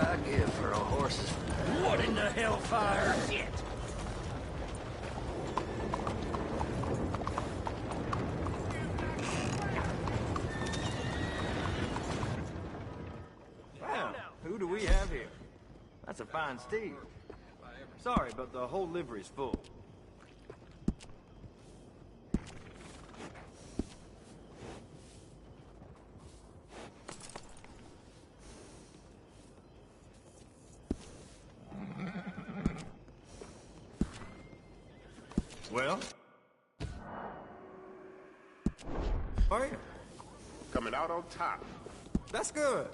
I give for a horse's... What in the hellfire? Shit! Well, who do we have here? That's a fine steed. Sorry, but the whole livery's full. Well? Are you? Coming out on top. That's good.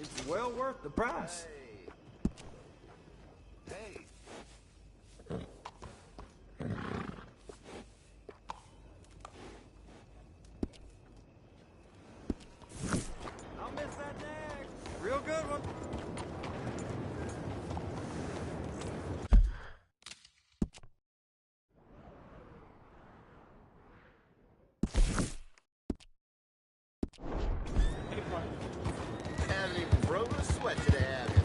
It's well worth the price. Hey. I'll miss that neck. Real good one. Haven't even broken a sweat today, have you?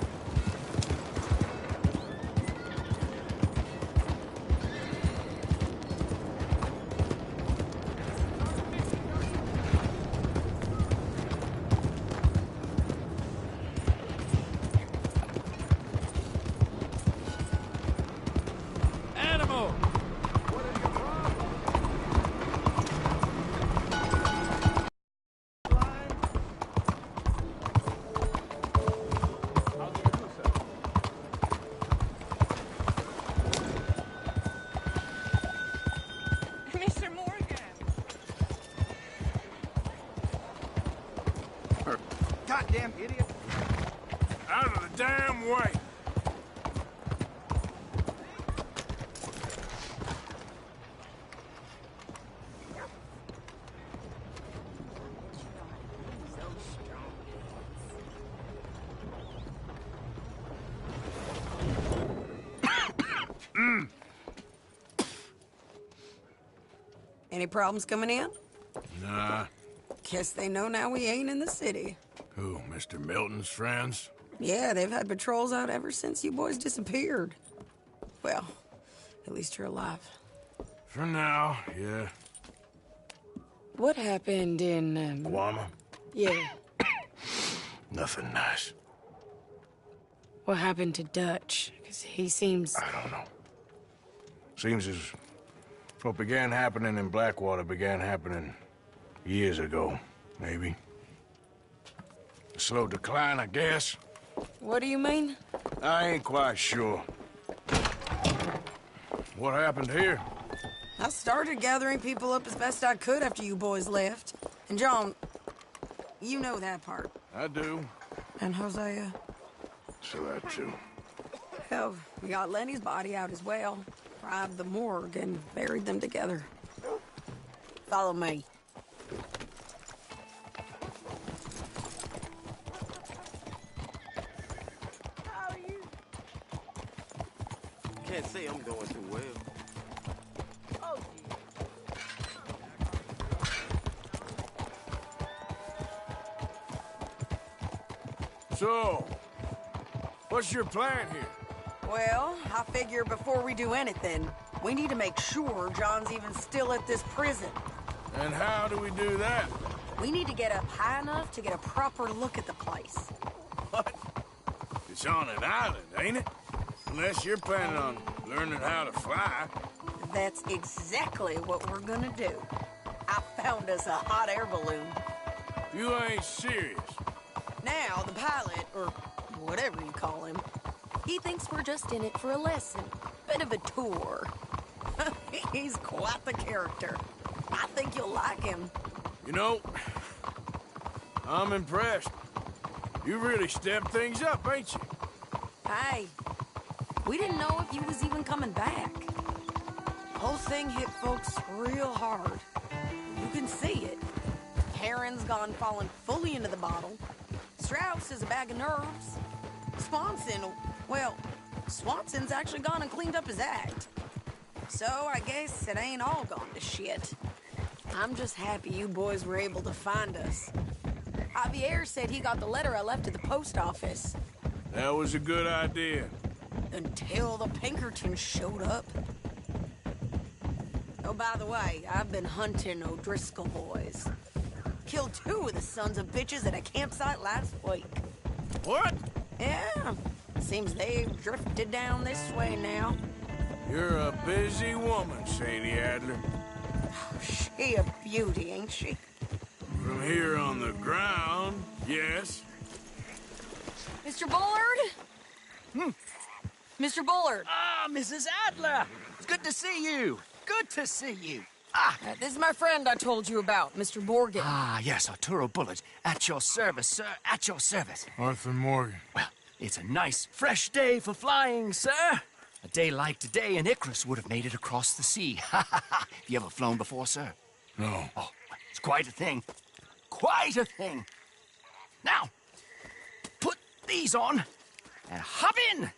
Animal! Mr. Morgan! Goddamn idiot. Out of the damn way! Any problems coming in? Nah. Guess they know now we ain't in the city. Who, Mr. Milton's friends? Yeah, they've had patrols out ever since you boys disappeared. Well, at least you're alive. For now, yeah. What happened in, Guama? Yeah. Nothing nice. What happened to Dutch? Because he seems... I don't know. Seems as what began happening in Blackwater began happening years ago, maybe. A slow decline, I guess. What do you mean? I ain't quite sure. What happened here? I started gathering people up as best I could after you boys left. And John, you know that part. I do. And Hosea? So that too. Hell, we got Lenny's body out as well. Bribed the morgue and buried them together. Follow me. How are you? Can't say I'm going too well. Oh, So, what's your plan here? well, I figure before we do anything, we need to make sure John's even still at this prison. And how do we do that? We need to get up high enough to get a proper look at the place. What? It's on an island, ain't it? Unless you're planning on learning how to fly. That's exactly what we're gonna do. I found us a hot air balloon. You ain't serious. Now, the pilot, or whatever you call him, He thinks we're just in it for a lesson. Bit of a tour. He's quite the character. I think you'll like him. You know, I'm impressed. You really stepped things up, ain't you? Hey, we didn't know if you was even coming back. Whole thing hit folks real hard. You can see it. Heron's gone falling fully into the bottle. Strauss is a bag of nerves. Swanson's actually gone and cleaned up his act. So I guess it ain't all gone to shit. I'm just happy you boys were able to find us. Javier said he got the letter I left at the post office. That was a good idea. Until the Pinkertons showed up. Oh, by the way, I've been hunting O'Driscoll boys. Killed 2 of the sons of bitches at a campsite last week. What? Yeah, seems they've drifted down this way now. You're a busy woman, Sadie Adler. She a beauty, ain't she? From here on the ground, yes. Mr. Bullard? Mr. Bullard. Ah, Mrs. Adler! It's good to see you. Good to see you. This is my friend I told you about, Mr. Morgan. Ah, yes, Arturo Bullard. At your service, sir. At your service. Arthur Morgan. Well, it's a nice, fresh day for flying, sir. A day like today, an Icarus would have made it across the sea. Have you ever flown before, sir? No. Oh, it's quite a thing. Quite a thing. Now, put these on and hop in.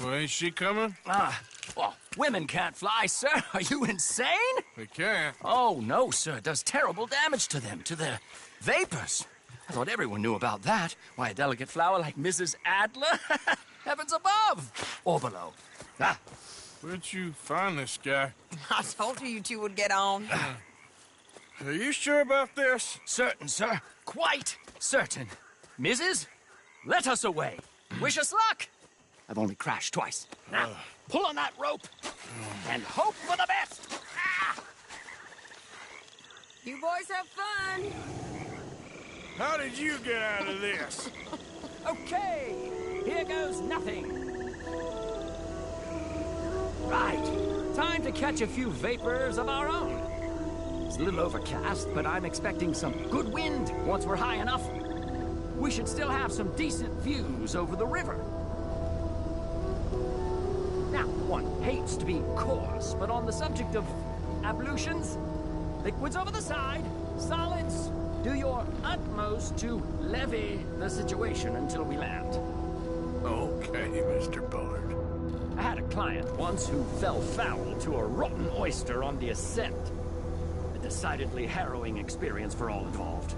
Well, ain't she coming? Well, women can't fly, sir. Are you insane? They can't. Oh, no, sir. It does terrible damage to them, to their vapors. I thought everyone knew about that. Why, a delicate flower like Mrs. Adler? Heavens above. Or below. Where'd you find this guy? I told you two would get on. Are you sure about this? Certain, sir. Quite certain. Mrs., let us away. Wish us luck. I've only crashed twice. Now, pull on that rope and hope for the best. You boys have fun. How did you get out of this? Okay, here goes nothing. Right, time to catch a few vapors of our own. It's a little overcast, but I'm expecting some good wind once we're high enough. We should still have some decent views over the river. Now, one hates to be coarse, but on the subject of ablutions, liquids over the side, solids, do your utmost to levy the situation until we land. Okay, Mr. Bullard. I had a client once who fell foul to a rotten oyster on the ascent. A decidedly harrowing experience for all involved.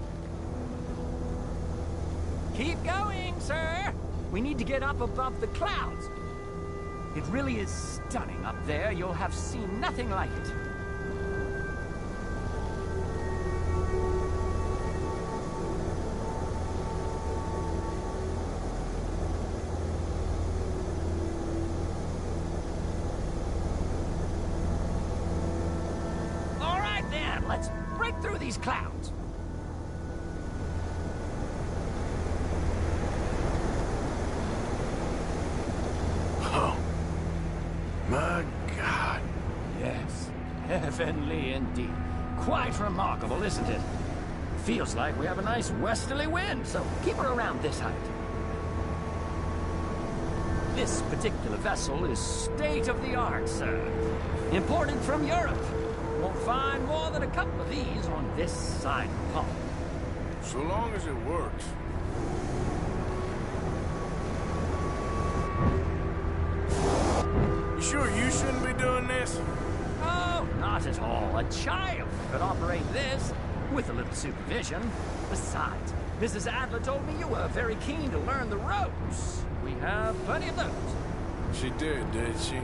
Keep going, sir! We need to get up above the clouds. It really is stunning up there. You'll have seen nothing like it. All right, then. Let's break through these clouds. Oh. My God. Yes, heavenly indeed. Quite remarkable, isn't it? Feels like we have a nice westerly wind, so keep her around this height. This particular vessel is state-of-the-art, sir. Imported from Europe. Won't find more than a couple of these on this side of the pond. So long as it works. You sure you shouldn't be doing this? Oh, not at all. A child could operate this with a little supervision. Besides, Mrs. Adler told me you were very keen to learn the ropes. We have plenty of those. She did she?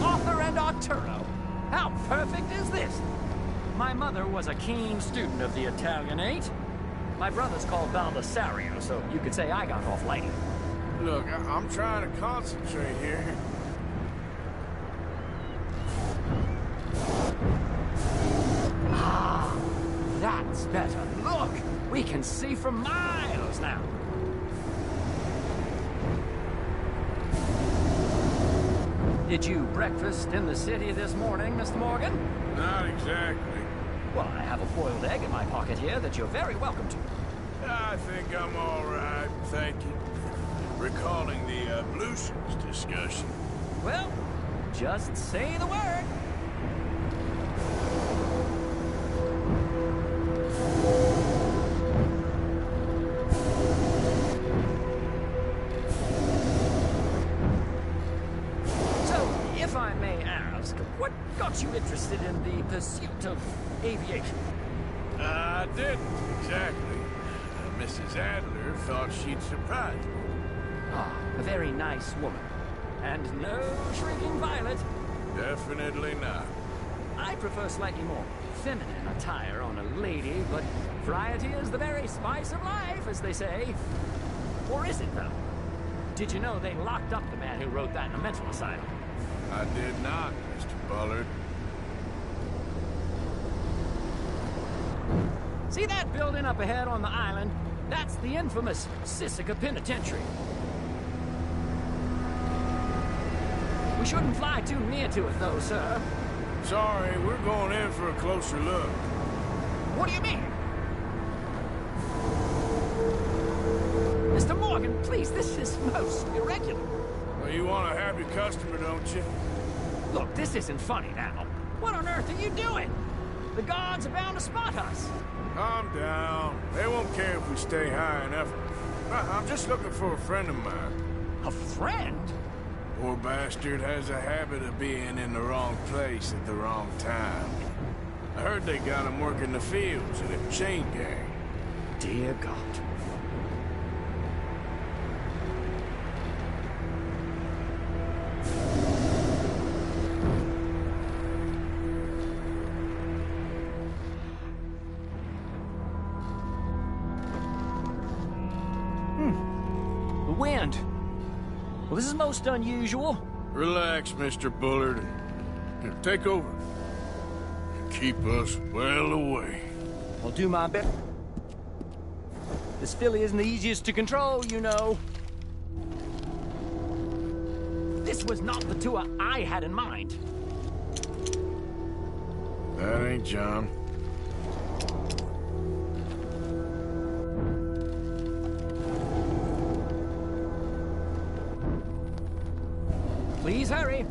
Arthur and Arturo. How perfect is this? My mother was a keen student of the Italianate. My brother's called Baldasario, so you could say I got off light. Look, I'm trying to concentrate here. can see for miles now. Did you breakfast in the city this morning, Mr. Morgan? Not exactly. Well, I have a boiled egg in my pocket here that you're very welcome to. I think I'm all right, thank you. Recalling the ablutions discussion. Well, just say the word. What got you interested in the pursuit of aviation? I didn't, exactly. Mrs. Adler thought she'd surprise me. Ah, a very nice woman. And no shrinking violet. Definitely not. I prefer slightly more feminine attire on a lady, but variety is the very spice of life, as they say. Or is it, though? Did you know they locked up the man who wrote that in a mental asylum? I did not, Mr. Bullard. See that building up ahead on the island? That's the infamous Sisika Penitentiary. We shouldn't fly too near to it, though, sir. Sorry, we're going in for a closer look. What do you mean? Mr. Morgan, please, this is most irregular. Well, you want a happy customer, don't you? Look, this isn't funny now. What on earth are you doing? The guards are bound to spot us. Calm down. They won't care if we stay high enough. I'm just looking for a friend of mine. A friend? Poor bastard has a habit of being in the wrong place at the wrong time. I heard they got him working the fields in a chain gang. Dear God. Wind. Well, this is most unusual. Relax, Mr. Bullard. Here, take over. Keep us well away. I'll do my best. This filly isn't the easiest to control, you know. This was not the tour I had in mind. That ain't John. Please hurry.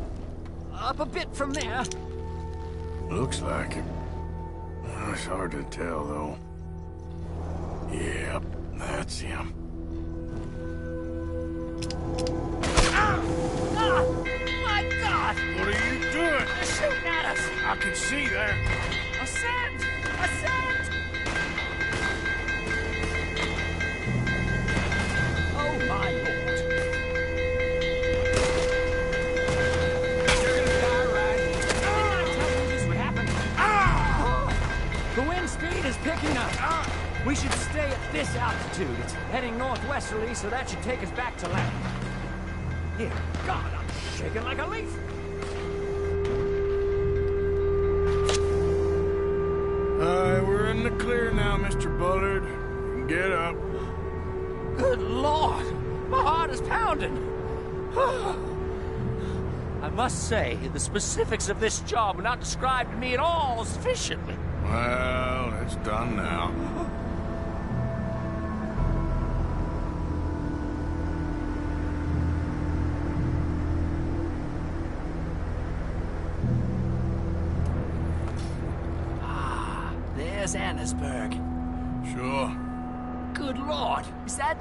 Up a bit from there. Looks like it. It's hard to tell, though. Yep, that's him. Ah! Ah! My God! What are you doing? They're shooting at us! I can see that. Ascend! Ascend! Oh, my Lord. You're gonna die, right? Didn't I tell you this would happen? The wind speed is picking up. We should stay at this altitude. It's heading northwesterly, so that should take us back to land. Dear God, I'm shaking like a leaf. We're in the clear now, Mr. Bullard. Get up. Good Lord! My heart is pounding. I must say, the specifics of this job were not described to me at all sufficiently. Well, it's done now. There's Annesburg. Sure. Good Lord. Is that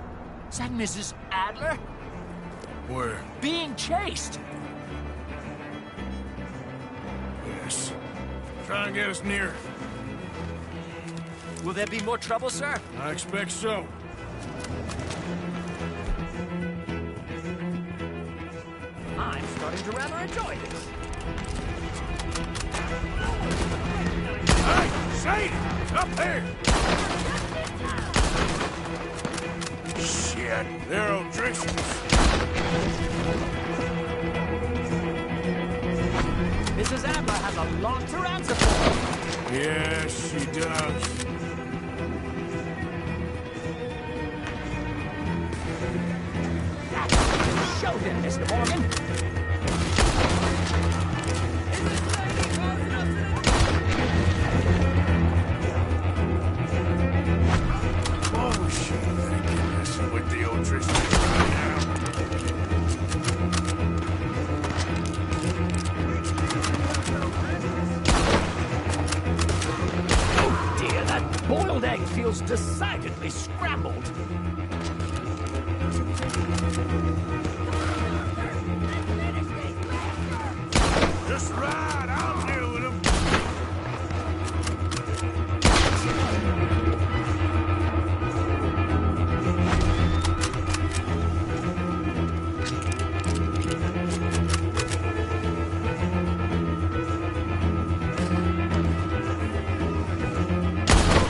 Mrs. Adler? Where? Being chased. Yes. Try and get us near. Will there be more trouble, sir? I expect so. I'm starting to rather enjoy this. Hey, Sadie! Up there! Shit, they're O'Driscoll's. Mrs. Adler has a lot to answer for. Yes, she does. Hello there, Mr. Morgan. Oh, shit. I can't messing with the old Tristan right now. Oh dear, that boiled egg feels decidedly scrambled. Just right. I'll deal with him.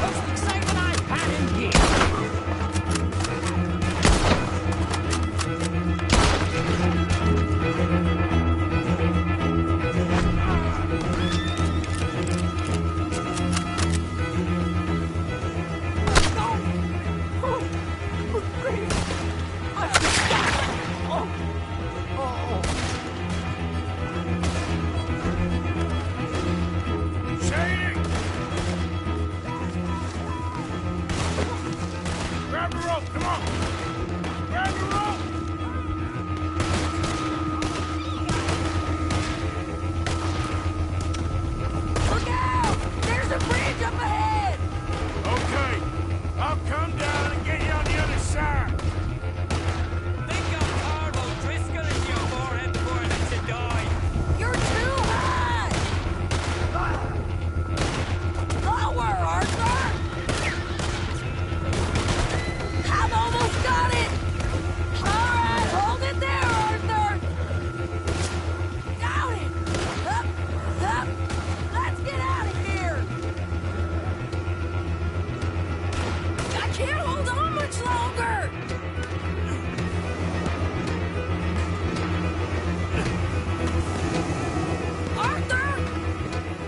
Most excitement I've had in years. Shady! Grab the rope, come on! Grab the rope! Look out! There's a bridge up ahead! Okay, I'll come down and get you on the other side. Think of Carl Driscoll in your forehead before it lets you die. You're too high! Lower, Arthur! I've almost got it! Alright, hold it there, Arthur! Got it! Up, up! Let's get out of here! I can't hold on much longer! Arthur!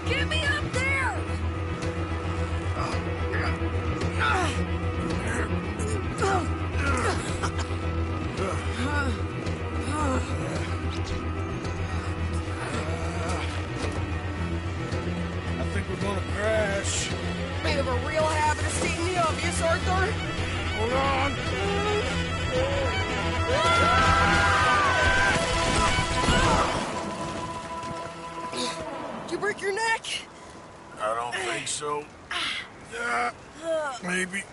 Get me up there! I think we're gonna crash. We have a real habit of stating the obvious, Arthur. Hold on. Did you break your neck? I don't think so. Maybe.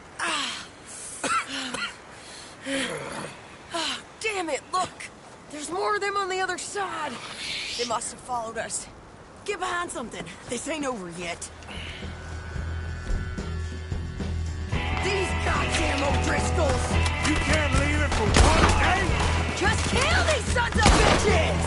Damn it, look! There's more of them on the other side. They must have followed us. Get behind something. This ain't over yet. These goddamn O'Driscolls! You can't leave it for one day? Just kill these sons of bitches!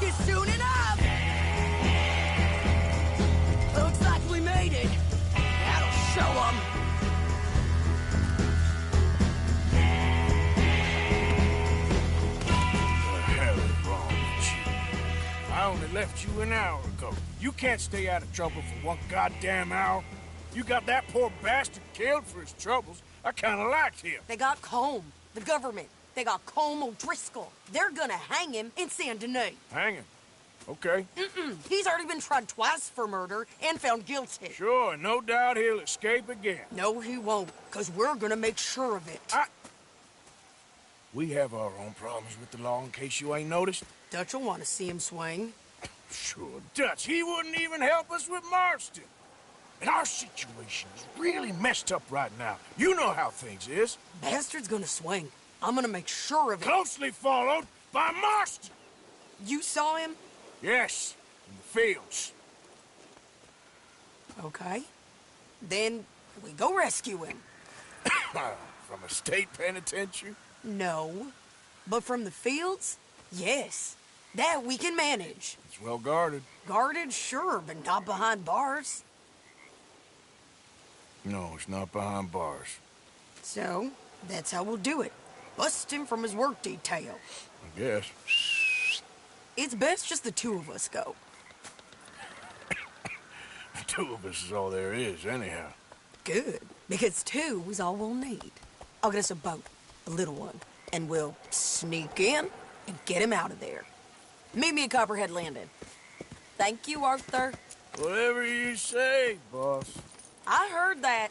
you soon enough! Looks like we made it. That'll show them. What the hell is wrong with you? I only left you an hour ago. You can't stay out of trouble for one goddamn hour. You got that poor bastard killed for his troubles. I kinda liked him. They got Combe, the government. They got Combe O'Driscoll. They're gonna hang him in Saint Denis. Hang him. Okay. He's already been tried twice for murder and found guilty. Sure, no doubt he'll escape again. No, he won't, because we're gonna make sure of it. We have our own problems with the law in case you ain't noticed. Dutch will want to see him swing. Sure, Dutch, he wouldn't even help us with Marston. And our situation is really messed up right now. You know how things is. Bastard's gonna swing. I'm gonna make sure of it. Closely followed by Marston. You saw him? Yes, in the fields. Okay. Then we go rescue him. From a state penitentiary? No. But from the fields? Yes. That we can manage. It's well guarded. Guarded, sure, but not behind bars. No, it's not behind bars. So, that's how we'll do it. Bust him from his work detail. I guess. It's best just the two of us go. The two of us is all there is, anyhow. Good, because two is all we'll need. I'll get us a boat, a little one, and we'll sneak in and get him out of there. Meet me at Copperhead Landing. Thank you, Arthur. Whatever you say, boss. I heard that.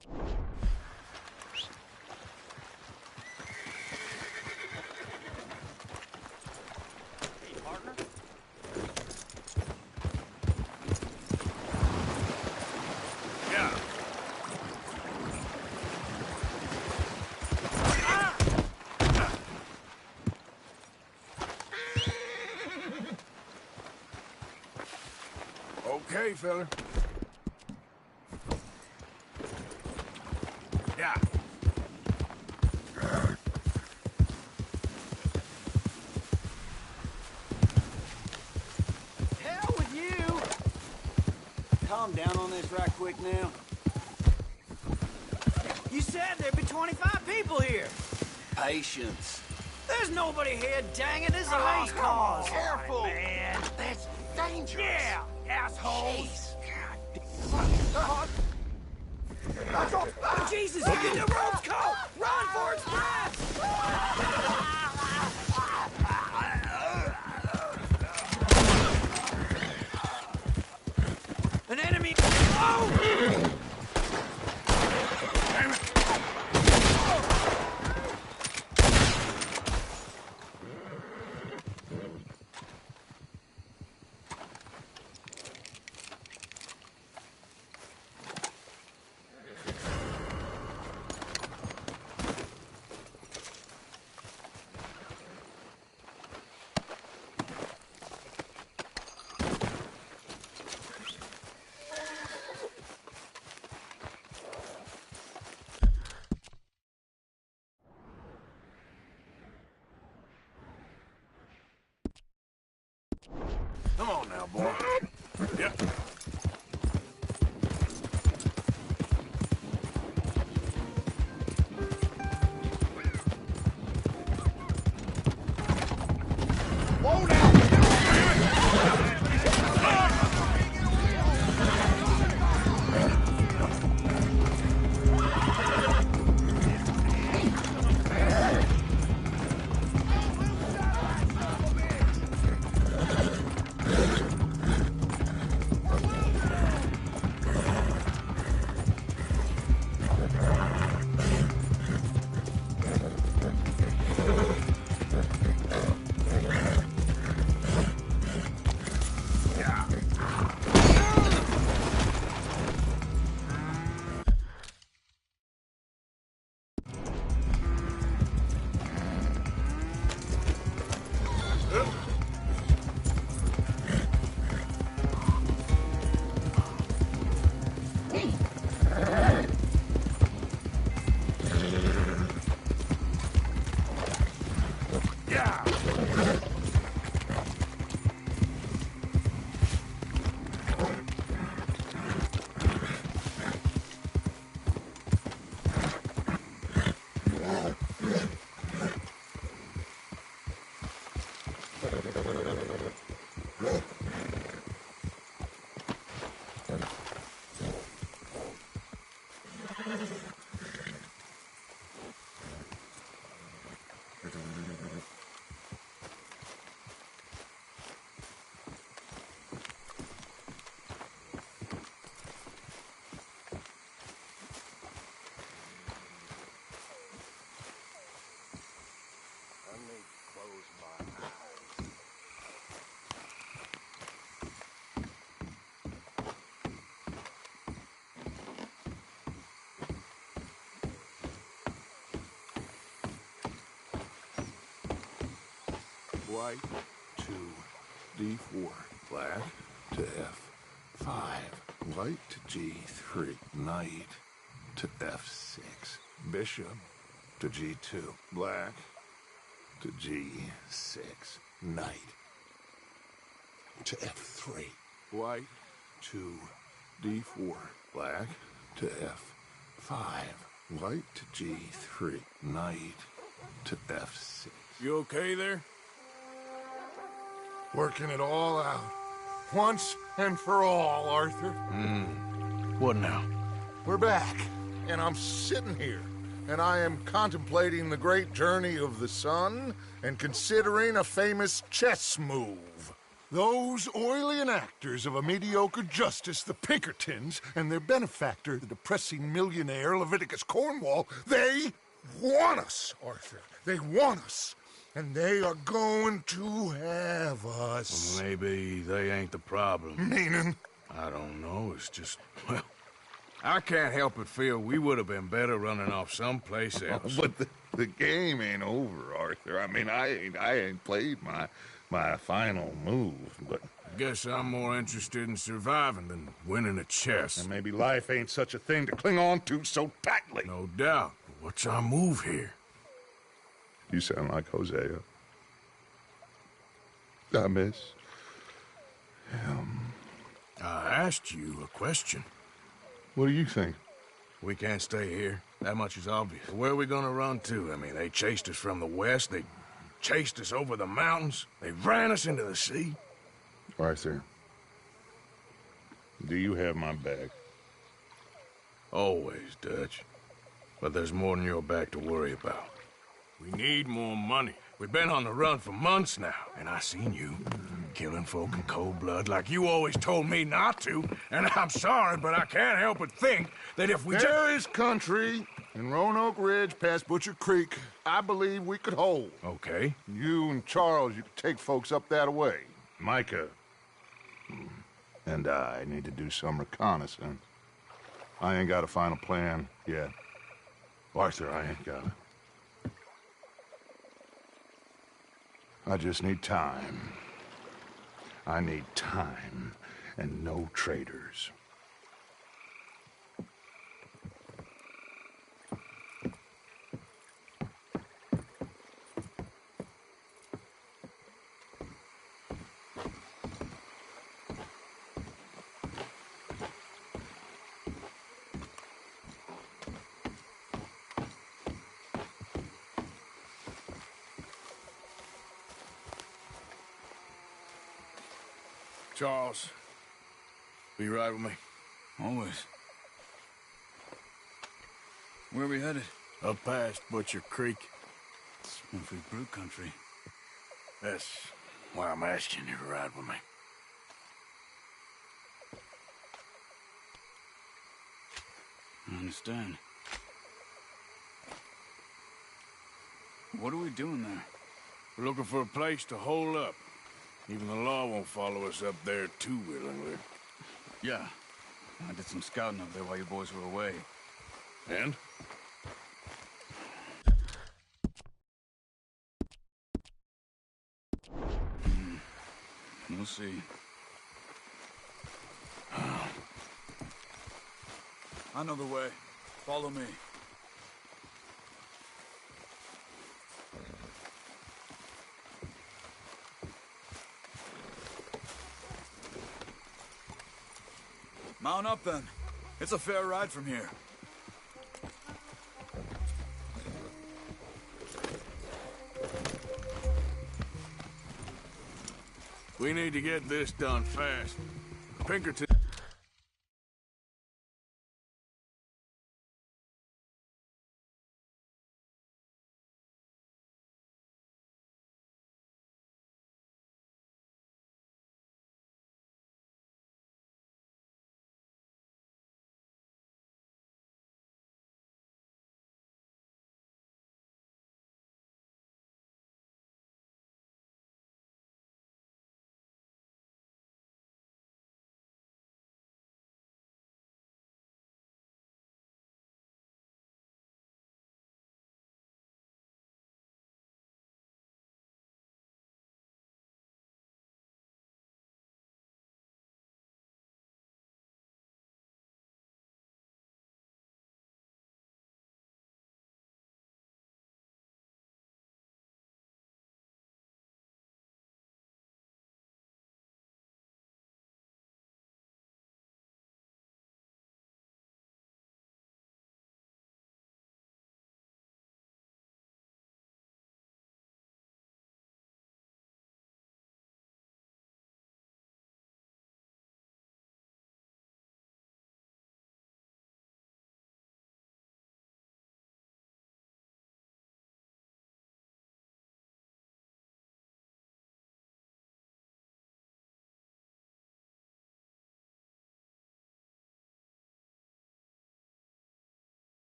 Hey, partner. Yeah. Okay, fella. Yeah. Hell with you! Calm down on this right quick now. You said there'd be 25 people here. Patience. There's nobody here, dang it. This is a lost cause. Careful! Man. That's dangerous. Yeah, assholes. Jesus, get the ropes caught! Run, Forrest, run! An enemy! Oh! Damn it! Come on now, boy. Yep. Whoa now! White to D4, black to F5, white to G3, knight to F6, bishop to G2, black to G6, knight to F3, white to D4, black to F5, white to G3, knight to F6. You okay there? Working it all out. Once and for all, Arthur. What now? We're back, and I'm sitting here, and I am contemplating the great journey of the sun and considering a famous chess move. Those oily enactors of a mediocre justice, the Pinkertons, and their benefactor, the depressing millionaire Leviticus Cornwall, they want us, Arthur. They want us. And they are going to have us. Well, maybe they ain't the problem. Meaning? I don't know. It's just, well, I can't help but feel we would have been better running off someplace else. But the game ain't over, Arthur. I mean, I ain't played my final move, but... I guess I'm more interested in surviving than winning a chess. And maybe life ain't such a thing to cling on to so tightly. No doubt. But what's our move here? You sound like Hosea. I miss him. I asked you a question. What do you think? We can't stay here. That much is obvious. Where are we gonna run to? I mean, they chased us from the west. They chased us over the mountains. They ran us into the sea. Arthur, do you have my back? Always, Dutch. But there's more than your back to worry about. We need more money. We've been on the run for months now, and I seen you killing folk in cold blood like you always told me not to. And I'm sorry, but I can't help but think that if we There is country in Roanoke Ridge past Butcher Creek I believe we could hold. Okay. You and Charles, you could take folks up that way. Micah and I need to do some reconnaissance. I ain't got a final plan yet. Arthur, I ain't got it. I just need time. I need time and no traitors. Charles, will you ride with me? Always. Where are we headed? Up past Butcher Creek. Smoothie Brew Country. That's why I'm asking you to ride with me. I understand. What are we doing there? We're looking for a place to hole up. Even the law won't follow us up there too willingly. Yeah. I did some scouting up there while you boys were away. And? We'll see. I know the way. Follow me. Mount up, then. It's a fair ride from here. We need to get this done fast. Pinkerton...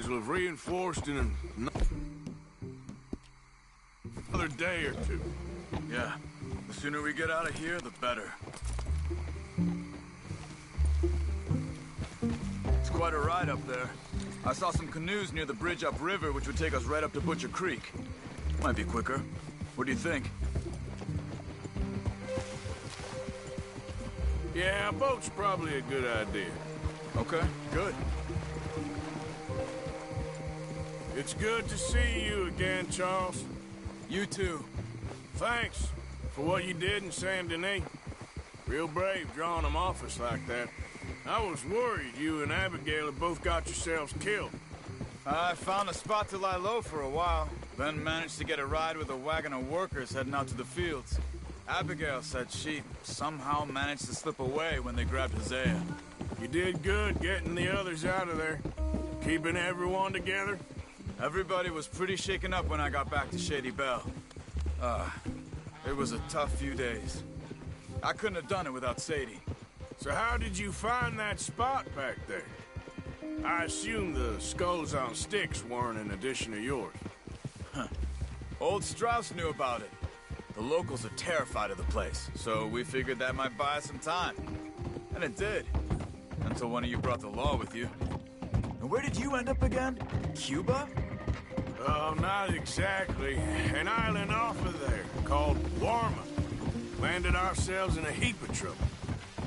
will have reinforced in another day or two. Yeah. The sooner we get out of here, the better. It's quite a ride up there. I saw some canoes near the bridge upriver, which would take us right up to Butcher Creek. Might be quicker. What do you think? Yeah, a boat's probably a good idea. Okay, good. It's good to see you again, Charles. You too. Thanks for what you did in Saint Denis. Real brave drawing them off us like that. I was worried you and Abigail had both got yourselves killed. I found a spot to lie low for a while, then managed to get a ride with a wagon of workers heading out to the fields. Abigail said she somehow managed to slip away when they grabbed Hosea. You did good getting the others out of there. Keeping everyone together. Everybody was pretty shaken up when I got back to Shady Belle. It was a tough few days. I couldn't have done it without Sadie. So how did you find that spot back there? I assume the skulls on sticks weren't an addition of yours. Old Strauss knew about it. The locals are terrified of the place, so we figured that might buy us some time. And it did. Until one of you brought the law with you. And where did you end up again? Cuba? Oh, not exactly. An island off of there, called Warma. Landed ourselves in a heap of trouble.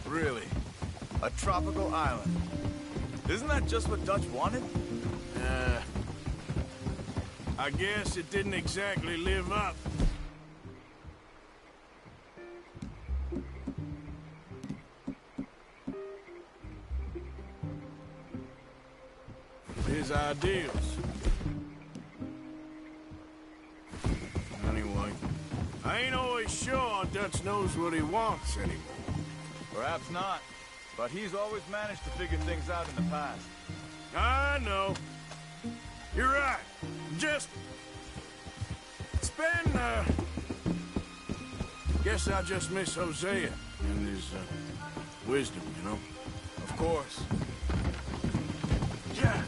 Really? A tropical island? Isn't that just what Dutch wanted? I guess it didn't exactly live up. His ideals. Anyway, I ain't always sure Dutch knows what he wants anymore. Perhaps not. But he's always managed to figure things out in the past. I know. You're right. Guess I just miss Hosea and his wisdom, you know? Of course. Yeah.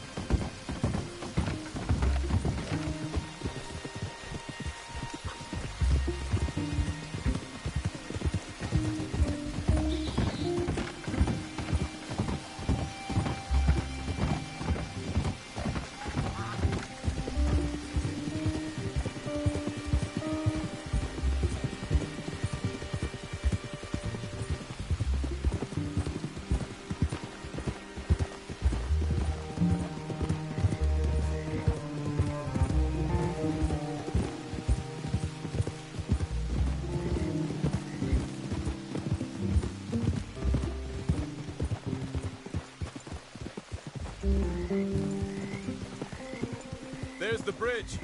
There's the bridge.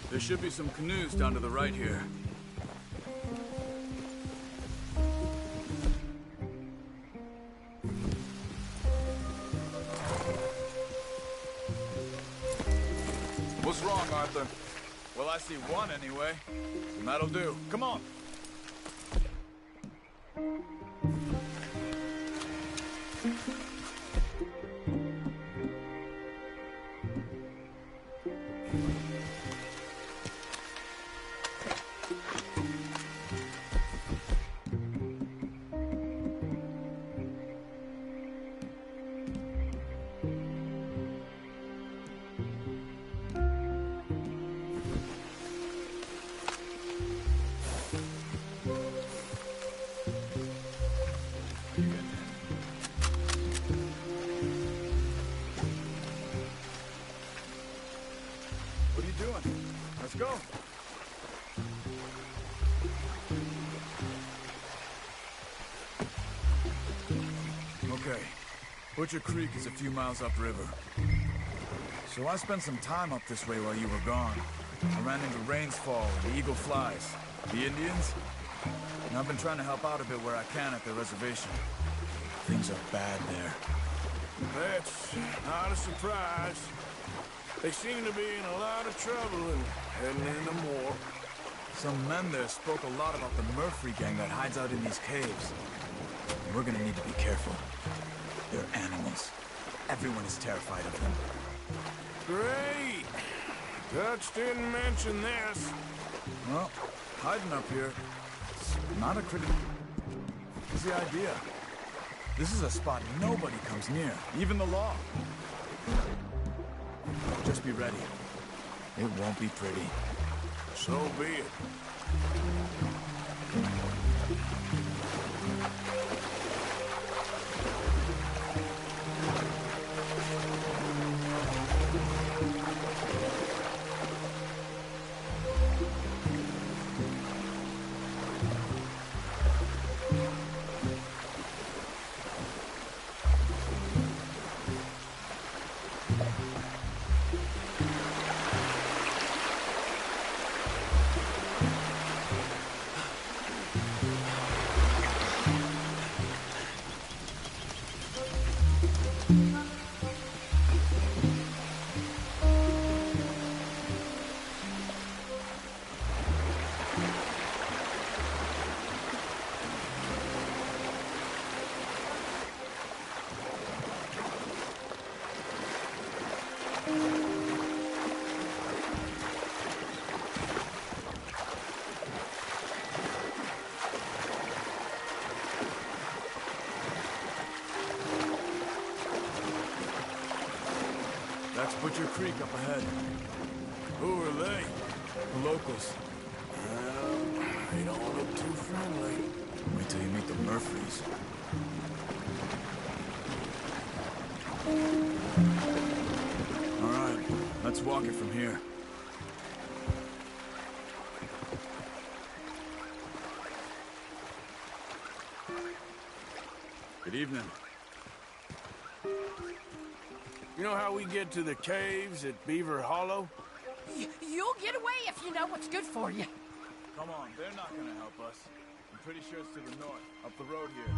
There should be some canoes down to the right here. What's wrong, Arthur? Well, I see one anyway. And that'll do. Come on. What are you doing? Let's go. Okay. Butcher Creek is a few miles upriver. So I spent some time up this way while you were gone. I ran into Rains Fall and the Eagle Flies. The Indians? And I've been trying to help out a bit where I can at the reservation. Things are bad there. That's not a surprise. They seem to be in a lot of trouble and heading into more. Some men there spoke a lot about the Murphy gang that hides out in these caves. And we're gonna need to be careful. They're animals. Everyone is terrified of them. Great! Dutch didn't mention this. Well, hiding up here, it's not a critical... What's the idea? This is a spot nobody comes near, even the law. Just be ready. It won't be pretty. So be it. That's Butcher Creek up ahead. Who are they? The locals. They don't look too friendly. Wait till you meet the Murphys. All right, let's walk it from here. Good evening. You know how we get to the caves at Beaver Hollow? You'll get away if you know what's good for you. Come on, they're not gonna help us. I'm pretty sure it's to the north, up the road here.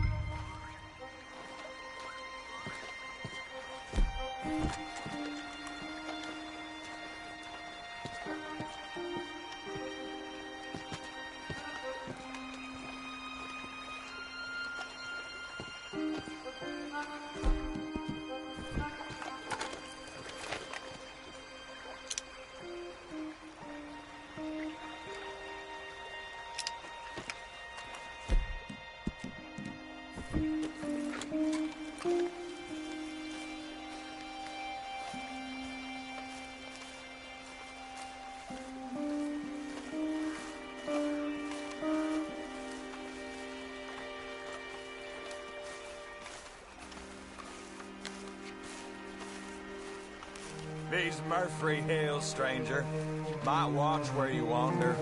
These Murphy Hills, stranger. Might watch where you wander.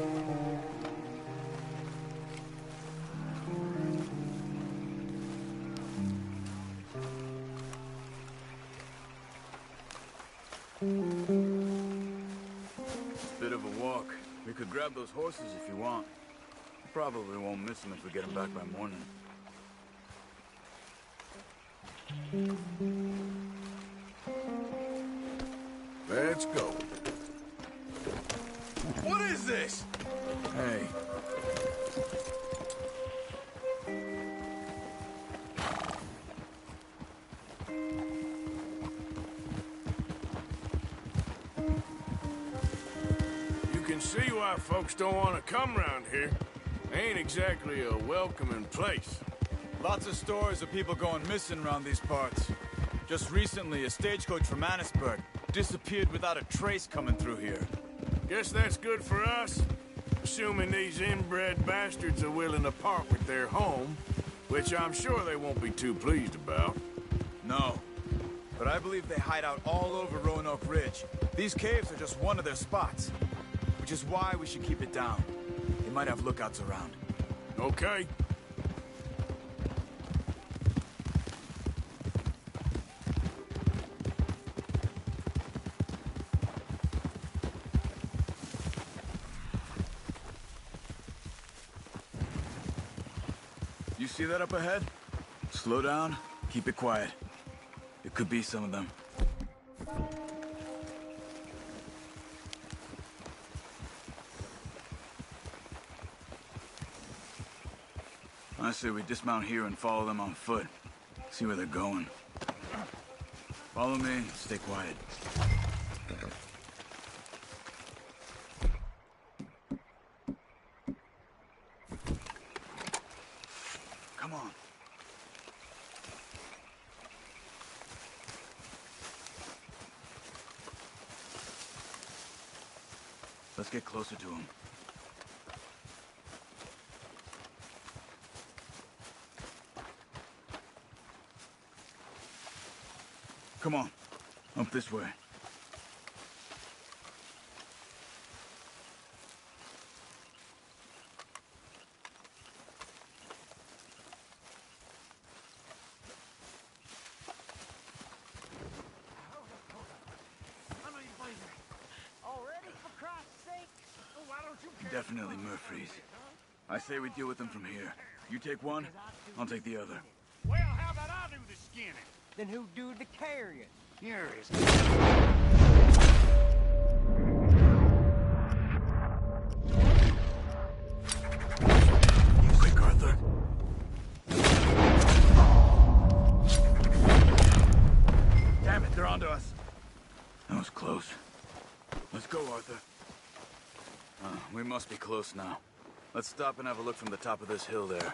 Bit of a walk. We could grab those horses if you want. Probably won't miss them if we get them back by morning. Let's go. What is this? Hey. You can see why folks don't want to come around here. Ain't exactly a welcoming place. Lots of stories of people going missing around these parts. Just recently, a stagecoach from Annisburg disappeared without a trace coming through here. Guess that's good for us. Assuming these inbred bastards are willing to part with their home, which I'm sure they won't be too pleased about. No. But I believe they hide out all over Roanoke Ridge. These caves are just one of their spots. Which is why we should keep it down. They might have lookouts around. Okay. You see that up ahead? Slow down, keep it quiet. It could be some of them. I I say we dismount here and follow them on foot. See where they're going. Follow me, stay quiet. Come on. Let's get closer to him. Come on, up this way. Definitely Murphy's. I say we deal with them from here. You take one, I'll take the other. Well, how about I do the skinning? Then who do the carrying? Here is. Quick, Arthur. Damn it, they're onto us. That was close. Let's go, Arthur. We must be close now. Let's stop and have a look from the top of this hill there.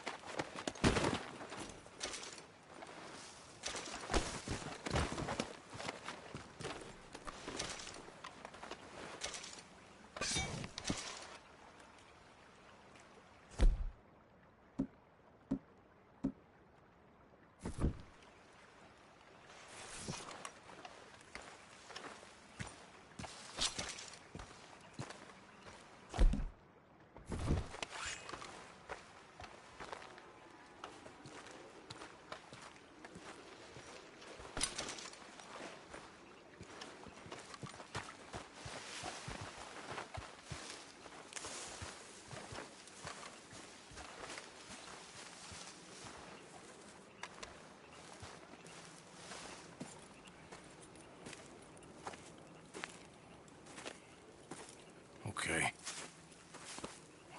Okay.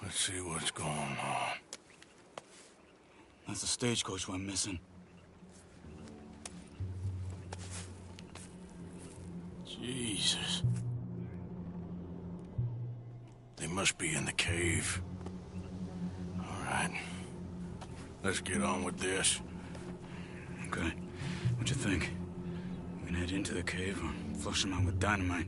Let's see what's going on. That's the stagecoach we're missing. Jesus. They must be in the cave. All right. Let's get on with this. Okay. What you think? We can head into the cave or flush them out with dynamite.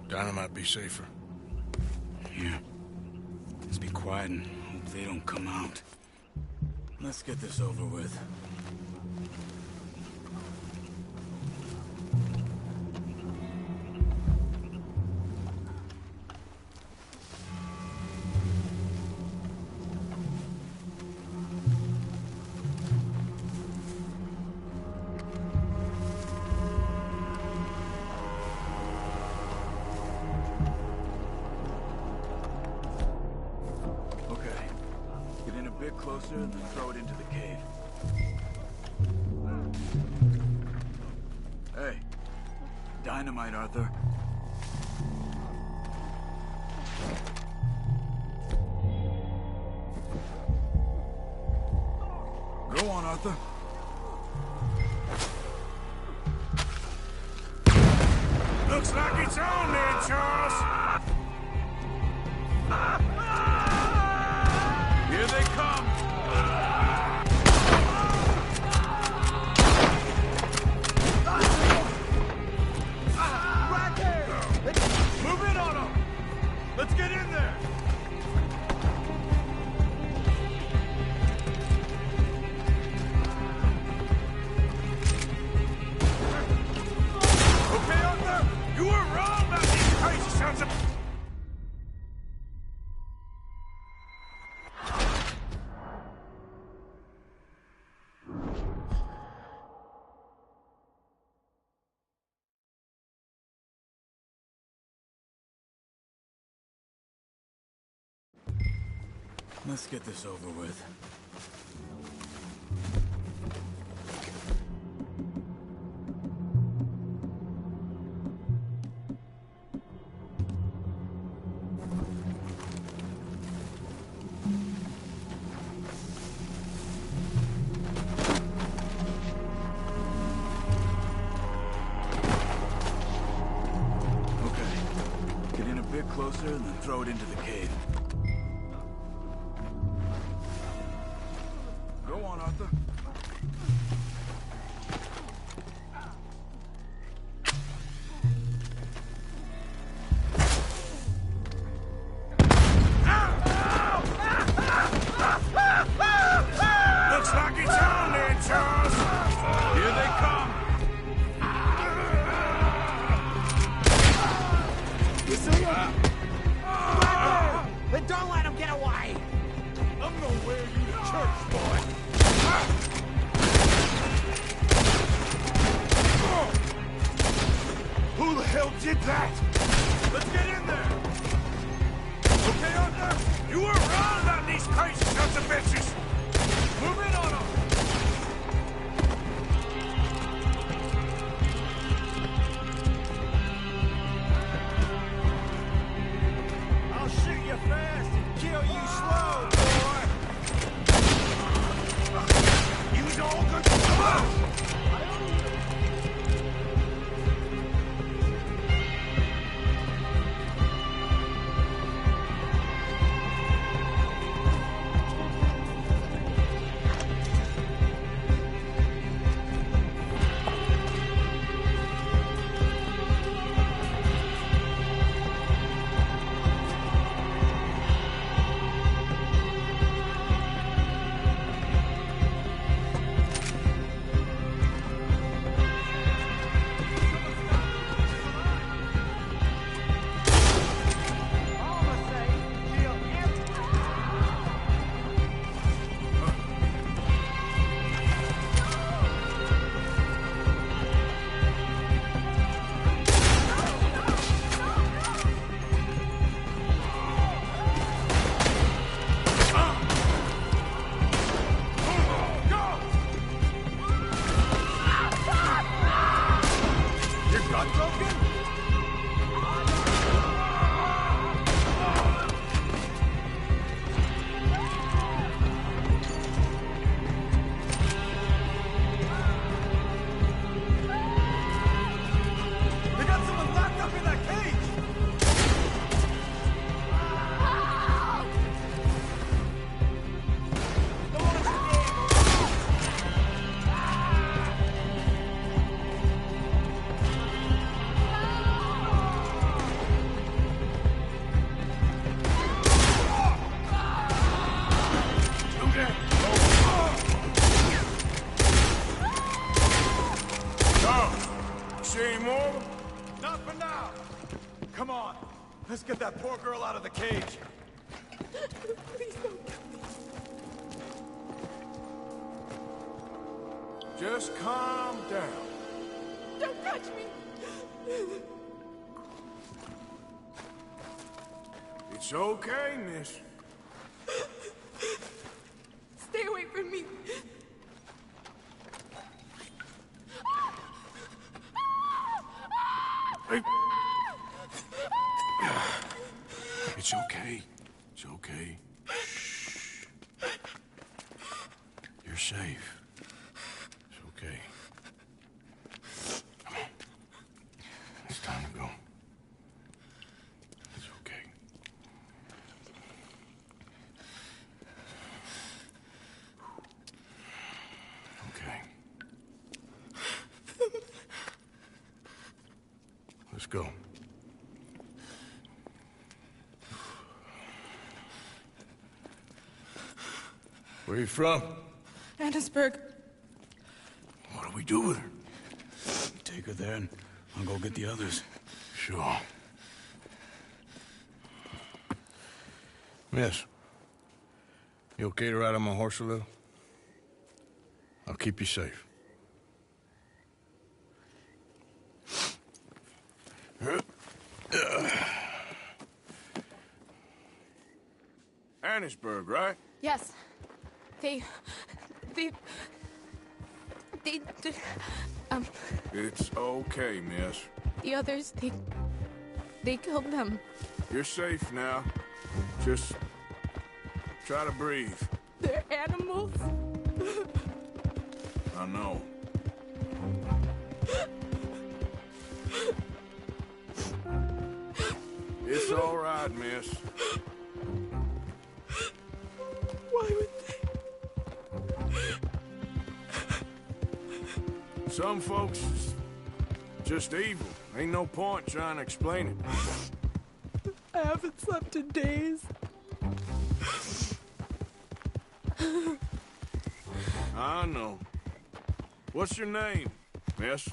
Dynamite be safer. Here. Let's be quiet and hope they don't come out. Let's get this over with. Closer and then throw it into the cave. Hey, dynamite, Arthur. Go on, Arthur. Looks like it's on there, Charles. Here they come! Right there! Move in on them! Let's get in there! Okay, Arthur? You were wrong about these crazy sons of... Let's get this over with. closer and then throw it into the cave. Go on, Arthur. Looks like it's on there, Charles. Here they come. You see him? But don't let him get away! I'm gonna wear you to church, boy. Who the hell did that? Let's get in there. Okay, Arthur? You were wrong on these crazy sons of bitches. Move in on them. I'll shoot you fast and kill you slow, boy. Use all good. Come on. Not for now. Come on. Let's get that poor girl out of the cage. Please don't kill me. Just calm down. Don't touch me. It's okay, miss. Stay away from me. Hey. It's okay. It's okay. Shh. You're safe. It's okay. Come on. It's time to go. It's okay. Okay. Let's go. Where are you from? Annisburg. What do we do with her? Take her there and I'll go get the others. Sure. Miss, you okay to ride on my horse a little? I'll keep you safe. Annisburg, right? Yes. They It's okay, miss. the others, they killed them. You're safe now. Just try to breathe. They're animals. I know. It's all right. miss. Why would they? Some folks is just evil. Ain't no point trying to explain it. I haven't slept in days. I know. What's your name, miss?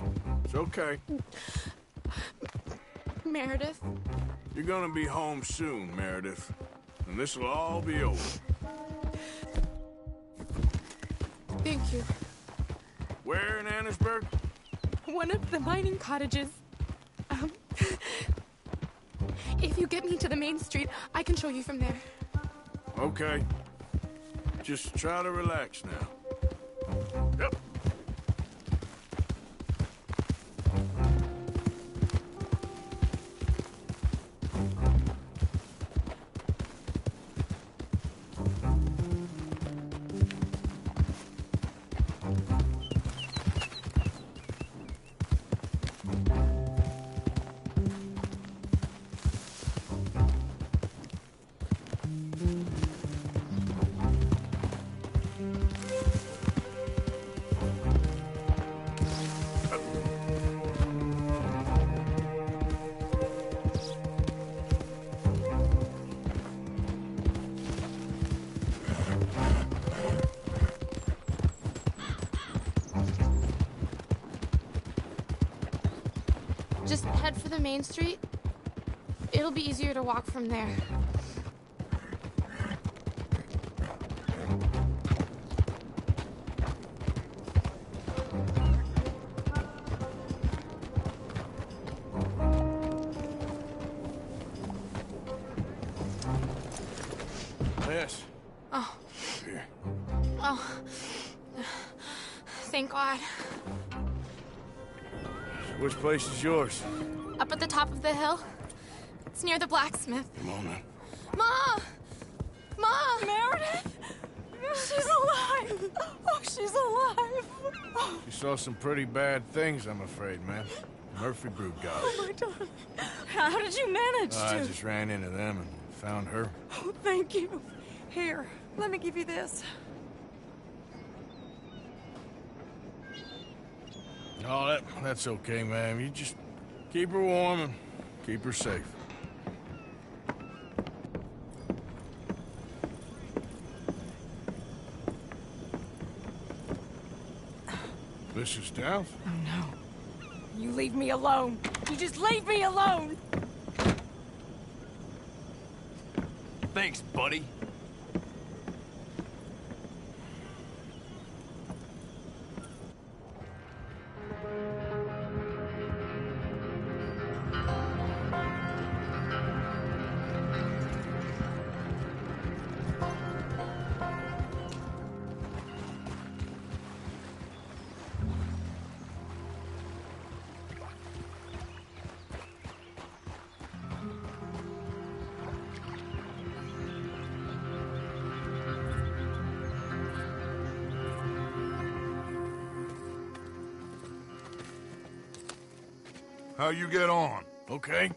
It's okay. Meredith. You're gonna be home soon, Meredith. And this'll all be over. Thank you. Where in Annisburg? One of the mining cottages. If you get me to the main street, I can show you from there. Okay. Just try to relax now. Yep. Just head for the main street. It'll be easier to walk from there. Yes. Oh. Here. Oh. Thank God. Which place is yours? Up at the top of the hill. It's near the blacksmith. Come on then. Ma! Ma! Meredith! She's alive! Oh, she's alive! You saw some pretty bad things, I'm afraid, man. Murphy Brood got it. Oh, my darling. How did you manage I to? just ran into them and found her. Oh, thank you. Here, let me give you this. Oh, that's okay, ma'am. You just keep her warm and keep her safe. This is Downs? Oh, no. You leave me alone. You just leave me alone. Thanks, buddy. How you get on? Okay.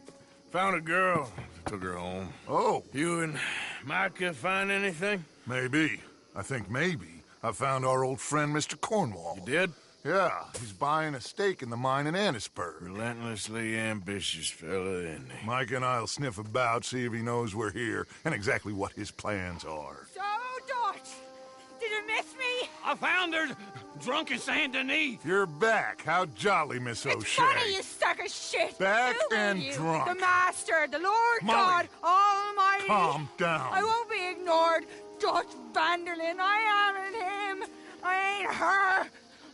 Found a girl. Took her home. Oh. You and Micah find anything? Maybe. I think maybe. I found our old friend, Mr. Cornwall. You did? Yeah, he's buying a stake in the mine in Annisburg. Relentlessly ambitious fella, isn't he? Mike and I'll sniff about, see if he knows we're here, and exactly what his plans are. So, Dutch, did you miss me? I found her, drunk in Saint Denis. You're back. How jolly, Miss O'Shea. It's funny, you suck of shit. Back Who are and you? drunk. The Master, the Lord Molly, God Almighty. calm down. I won't be ignored. Dutch Vanderlyn, I am him. I ain't her.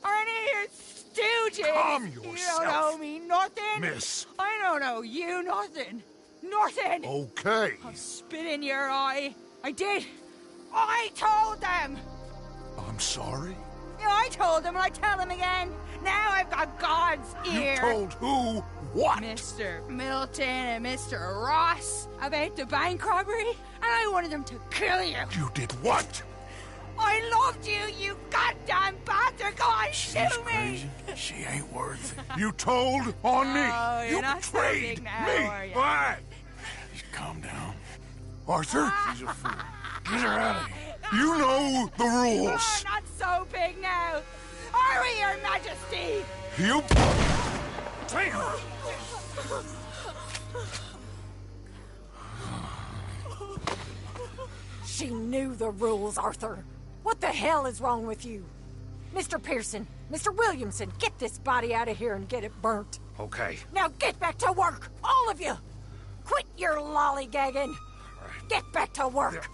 Or any of your stooges. Calm You yourself. don't owe me nothing. Miss. I don't owe you nothing. Nothing. Okay. I'll spit in your eye. I did. I told them. I'm sorry? Yeah, I told them and I tell them again. Now I've got God's ear. You told who what? Mr. Milton and Mr. Ross about the bank robbery, and I wanted them to kill you. You did what? I loved you, you goddamn bastard! Go on, shoot me! She ain't worth it. You told on me. Oh, you're You not so betrayed big now, me. are you? Why? Just calm down. Arthur? She's a fool. Get her out of here. You know the rules. Not so big now. Are we, Your Majesty? You... Damn! She knew the rules, Arthur. What the hell is wrong with you? Mr. Pearson, Mr. Williamson, get this body out of here and get it burnt. Okay. Now get back to work, all of you! Quit your lollygagging! Get back to work!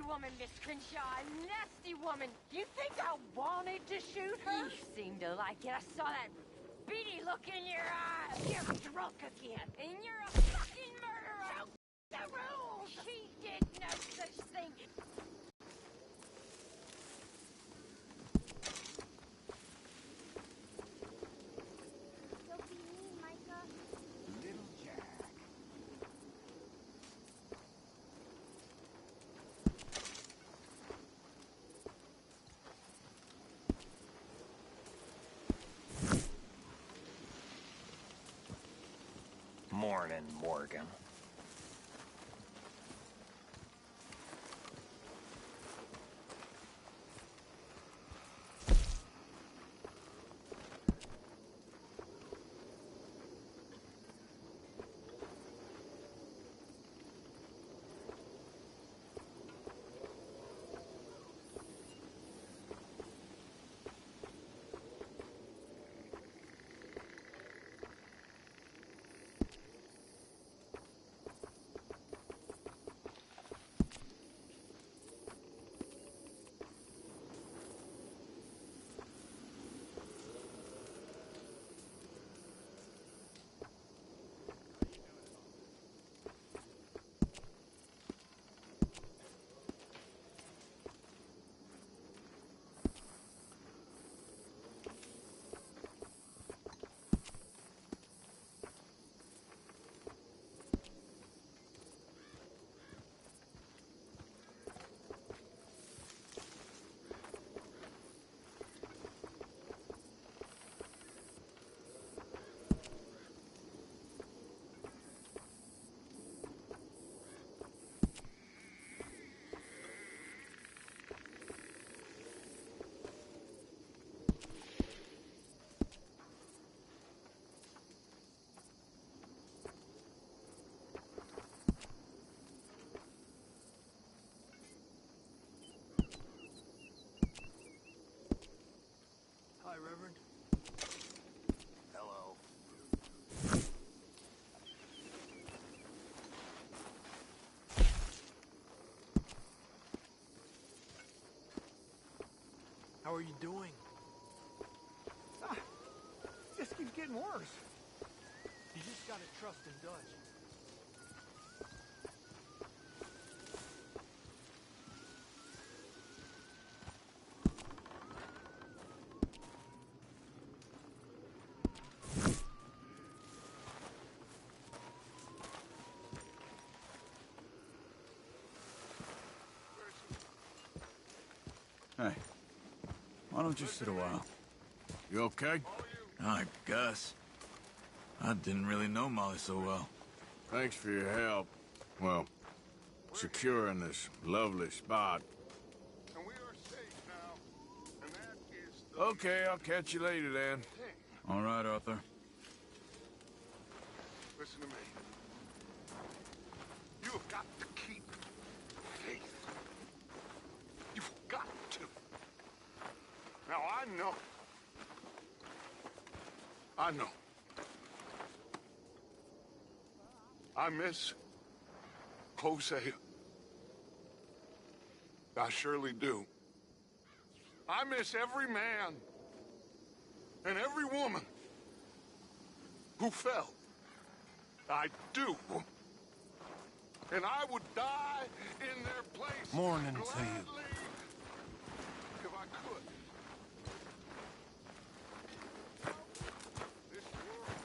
Woman, Miss Crenshaw, a nasty woman. You think I wanted to shoot her? You seem to like it. I saw that beady look in your eyes. You're drunk again, and you're a fucking murderer. The rules. She did no such thing. Don't be mean, Micah. Little Jack. Morning, Morgan. Hi, Reverend. Hello. How are you doing? Just keeps getting worse. You just gotta trust in Dutch. Hey, why don't you sit a while? You okay? I guess. I didn't really know Molly so well. Thanks for your help. Well, securing this lovely spot. And we are safe now. And that is the... Okay, I'll catch you later then. All right, Arthur. Listen to me. You have got to keep faith. You've know. I know. I miss Hosea. I surely do. I miss every man and every woman who fell. I do. And I would die in their place. Morning to you. Gladly, if I could. This world is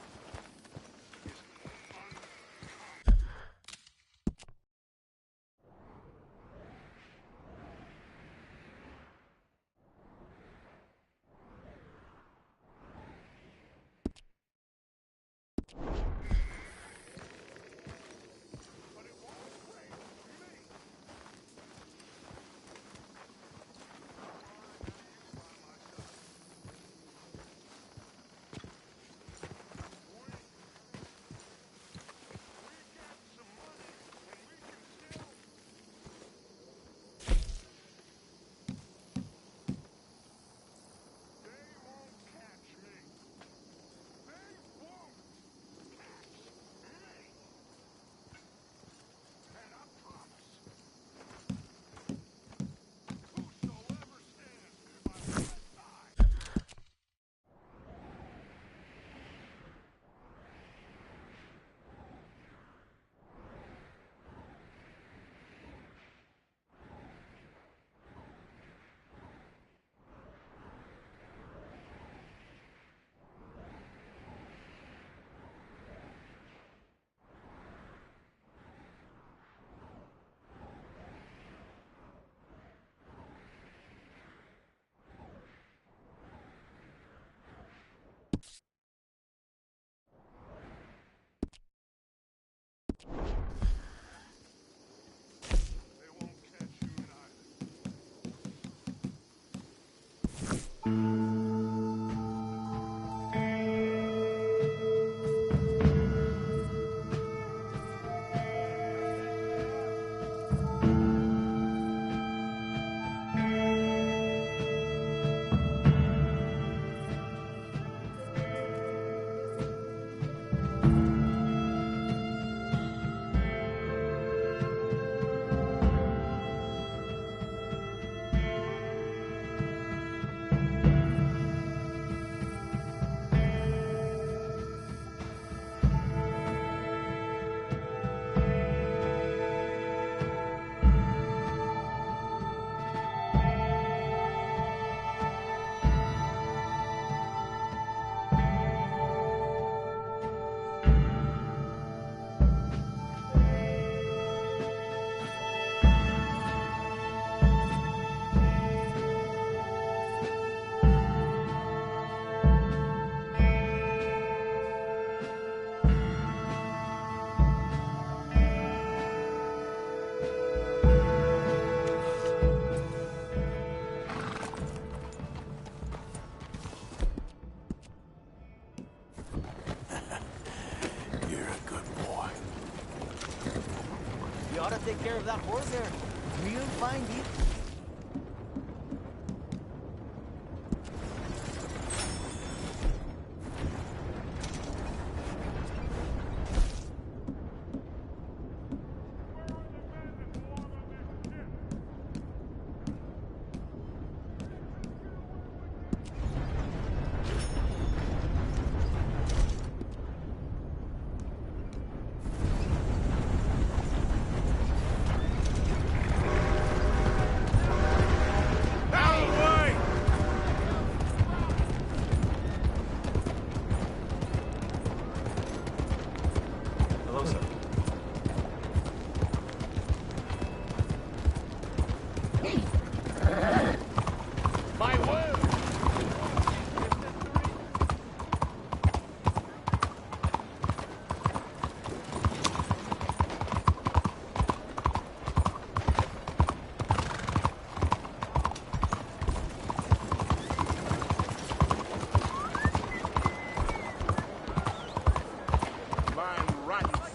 Take care of that horse there. We'll find it.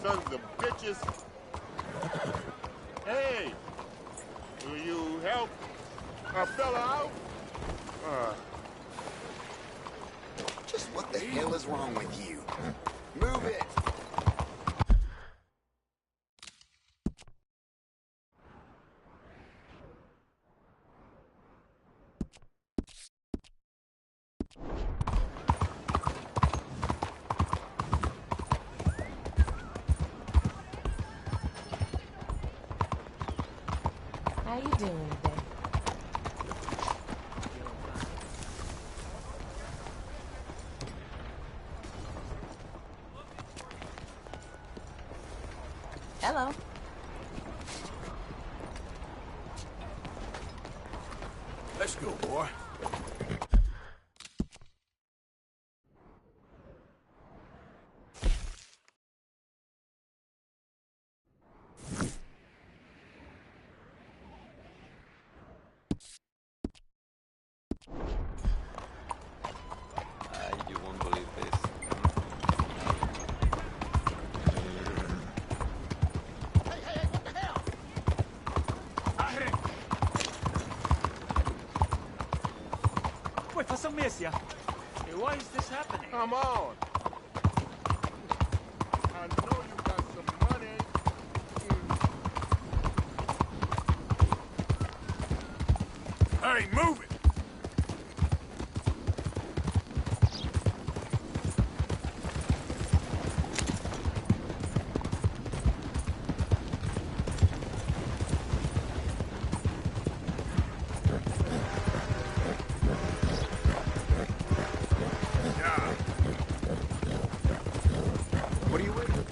sons of bitches. Hey, will you help a fella out? what the hell is wrong with you? Move it! How you doing today? Hello. Let's go, boy. You won't believe this. Wait for some Messia. Hey, why is this happening? Come on. I know you got some money. Hey, move it! What are you waiting?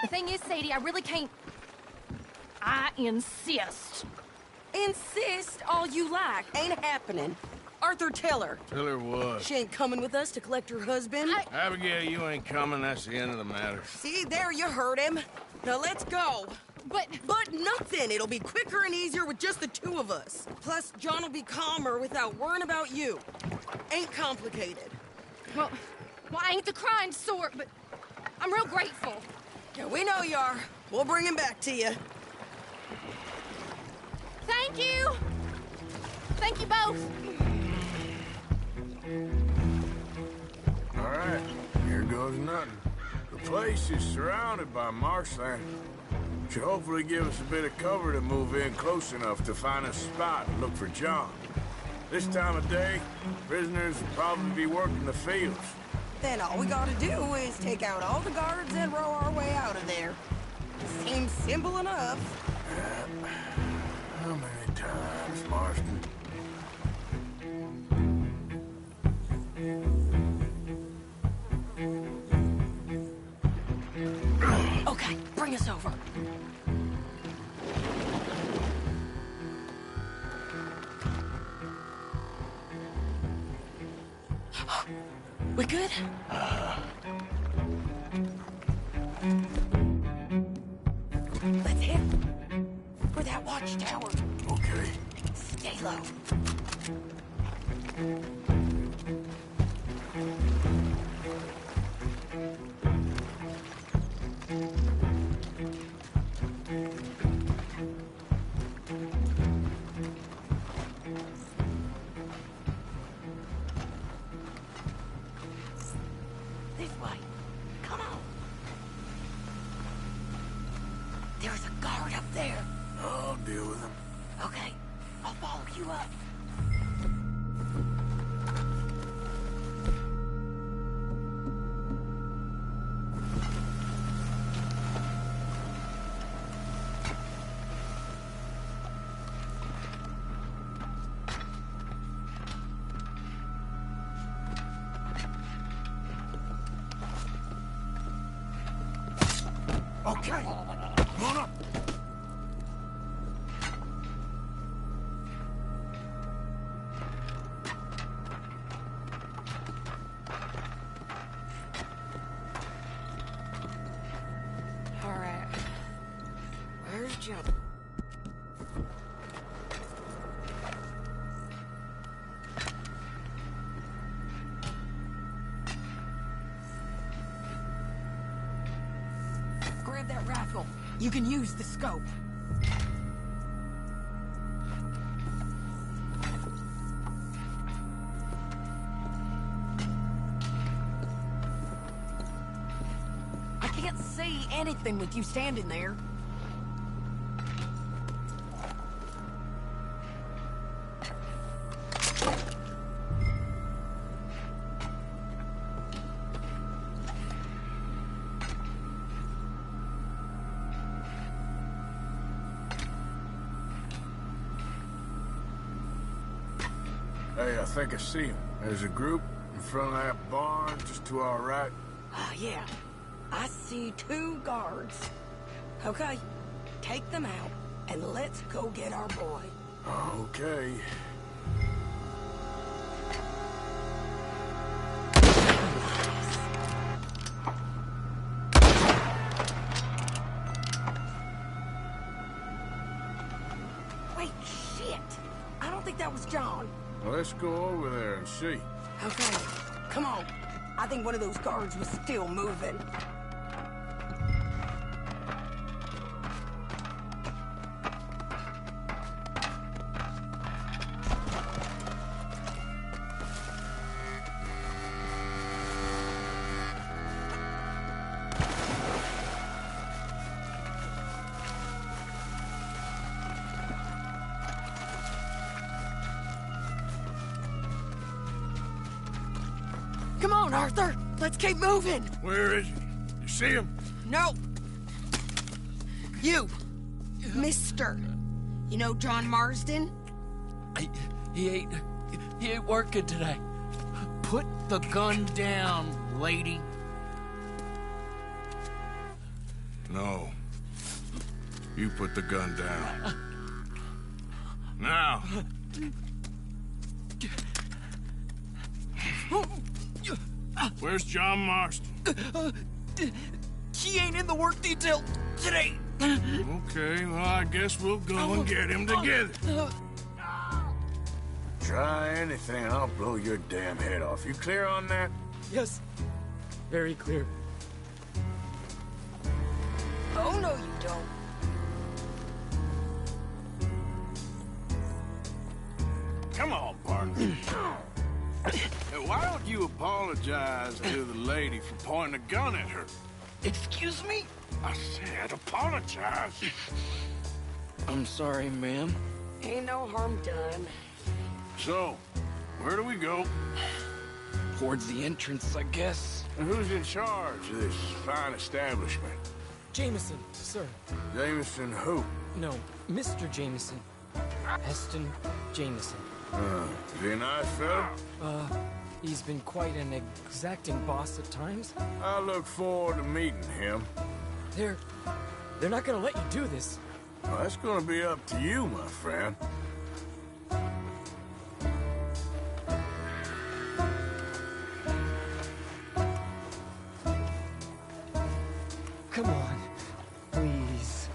The thing is, Sadie, I really can't... I insist. Insist all you like. Ain't happening. Arthur, tell her. Tell her what? She ain't coming with us to collect her husband. Abigail, you ain't coming. That's the end of the matter. See, there you heard him. Now let's go. But nothing. It'll be quicker and easier with just the two of us. Plus, John will be calmer without worrying about you. Ain't complicated. Well, I ain't the crying sort, but I'm real grateful. Yeah, we know you are. We'll bring him back to you. Thank you. Thank you both. All right, here goes nothing. The place is surrounded by marshland. Should hopefully give us a bit of cover to move in close enough to find a spot and look for John. This time of day, prisoners will probably be working the fields. Then all we gotta do is take out all the guards and row our way out of there. Seems simple enough. How many times, Marston? Okay, bring us over. We good? Let's hit for that watchtower. Okay. Stay low. This way. Come on. There's a guard up there. I'll deal with him. Okay, I'll follow you up. Okay. Come on up. All right. Where's John? Grab that rifle. You can use the scope. I can't see anything with you standing there. Hey, I think I see him. There's a group in front of that barn, just to our right. Oh, yeah. I see 2 guards. Okay, take them out, and let's go get our boy. Okay. Wait, shit! I don't think that was John. Well, let's go over there and see. Okay, come on. I think one of those guards was still moving. Come on, Arthur. Let's keep moving. Where is he? You see him? No. You. Mister. You know John Marsden? He ain't working today. Put the gun down, lady. No. You put the gun down. Now. Where's John Marston? He ain't in the work detail today. Okay, well, I guess we'll go and get him together. Try anything and I'll blow your damn head off. You clear on that? Yes. Very clear. Oh, no, you don't. Come on, partner. Why don't you apologize to the lady for pointing a gun at her? Excuse me? I said apologize. I'm sorry, ma'am. Ain't no harm done. So, where do we go? Towards the entrance, I guess. And who's in charge of this fine establishment? Jameson, sir. Jameson who? No, Mr. Jameson. Heston Jameson. Is he a nice fella? He's been quite an exacting boss at times. I look forward to meeting him. They're not gonna let you do this. Well, that's gonna be up to you, my friend. Come on, please.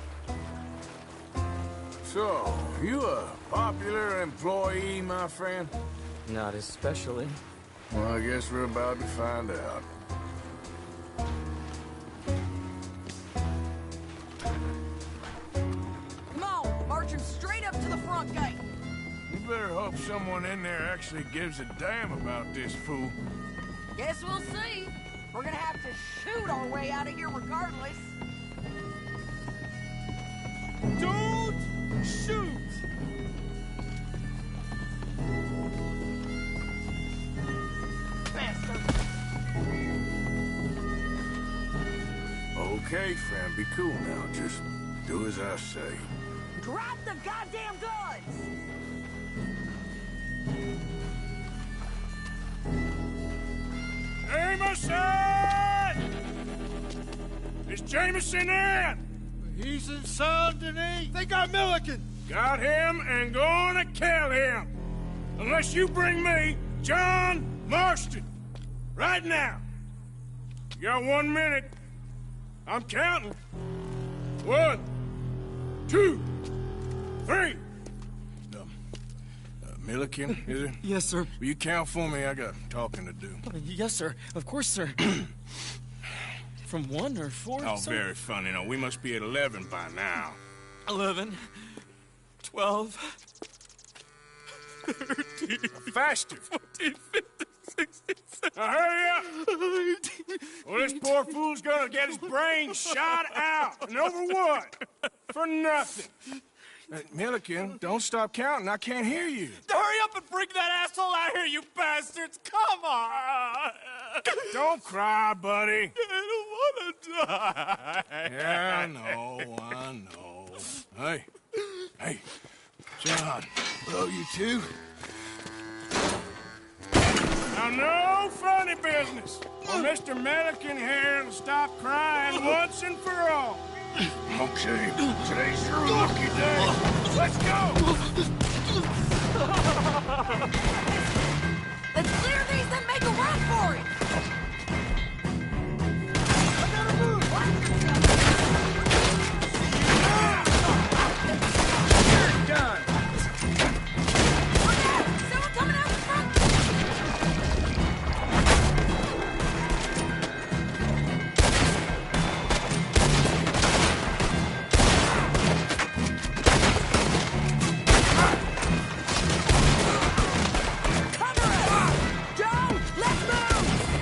So, you a popular employee, my friend? Not especially. Well, I guess we're about to find out. Come on, march him straight up to the front gate. You better hope someone in there actually gives a damn about this fool. Guess we'll see. We're gonna have to shoot our way out of here regardless. Don't shoot! Okay, friend, be cool now. Just do as I say. Drop the goddamn guns! Jameson! Is Jameson in? He's in Saint Denis. They got Milliken. Got him and gonna kill him. Unless you bring me John Marston. Right now. You got 1 minute. I'm counting. 1, 2, 3. Milliken, is it? Yes, sir. Will you count for me? I got talking to do. Yes, sir. Of course, sir. From 1 or 4? Oh, sir? very funny. No, we must be at 11 by now. 11, 12, 13, faster. 14, 15, 16, 17. Now hurry up! Well, this poor fool's gonna get his brains shot out. And over what? For nothing. Milliken, don't stop counting. I can't hear you. Hurry up and bring that asshole out here, you bastards! Come on! Don't cry, buddy. I don't want to die. Yeah, I know. Hey, John. Hello, you two. Now, no funny business. Or Mr. Milliken here will stop crying once and for all. Okay, today's your lucky day. Let's go! Let's clear these and make a run for it! You're done. Look out! Someone coming out the front! Cover us! Joe, let's move!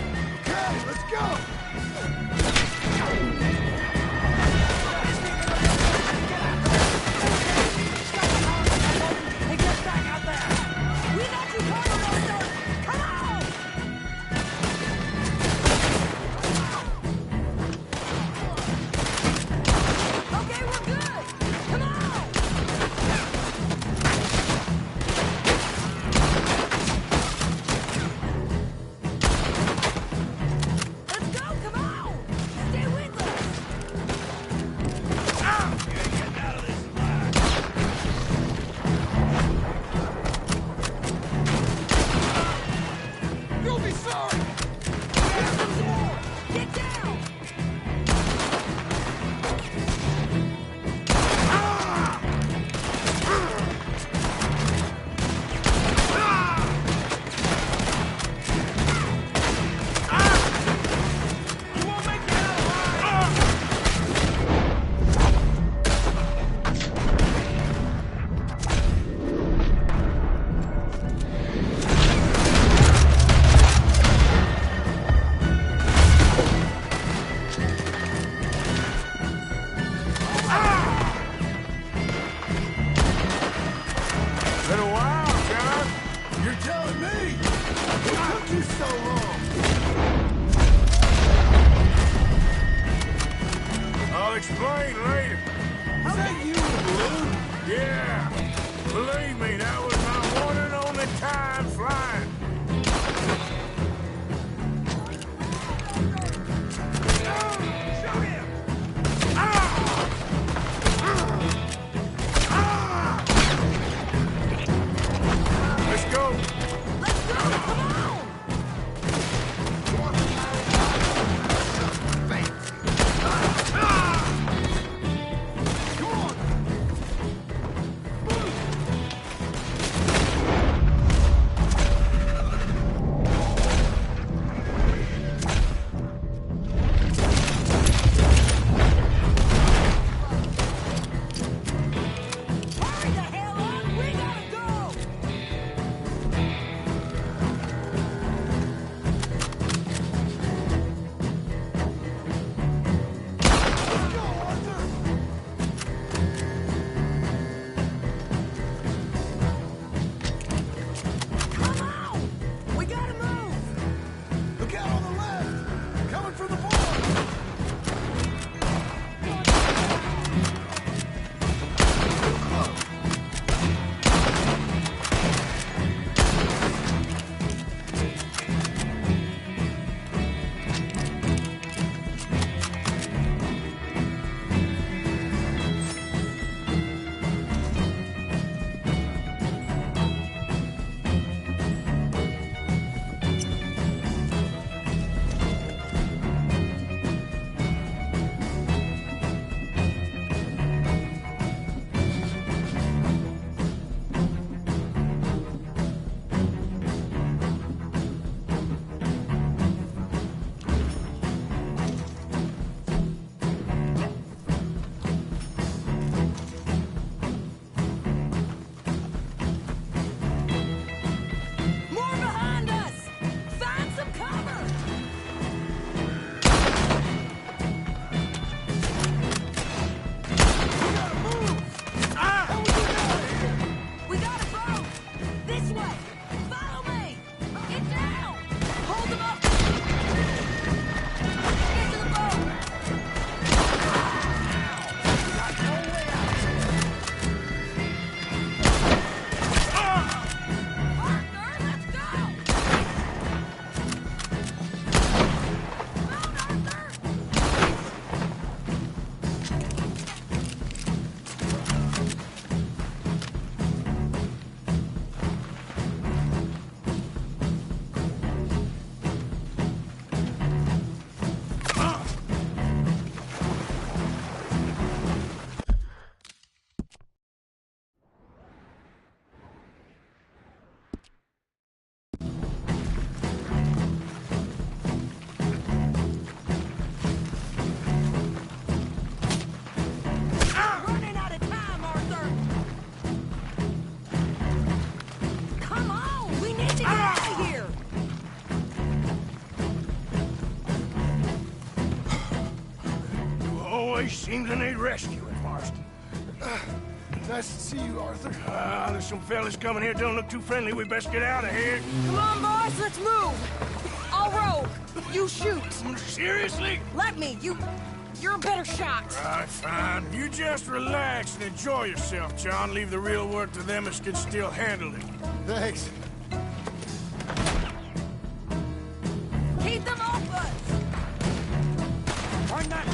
always seems to need rescuing, Marston. Nice to see you, Arthur. There's some fellas coming here. Don't look too friendly. We best get out of here. Come on, boys, let's move. I'll roll. You shoot. Seriously? Let me. You're a better shot. All right, fine. You just relax and enjoy yourself, John. Leave the real work to them that can still handle it. Thanks. Keep them open. Turn that.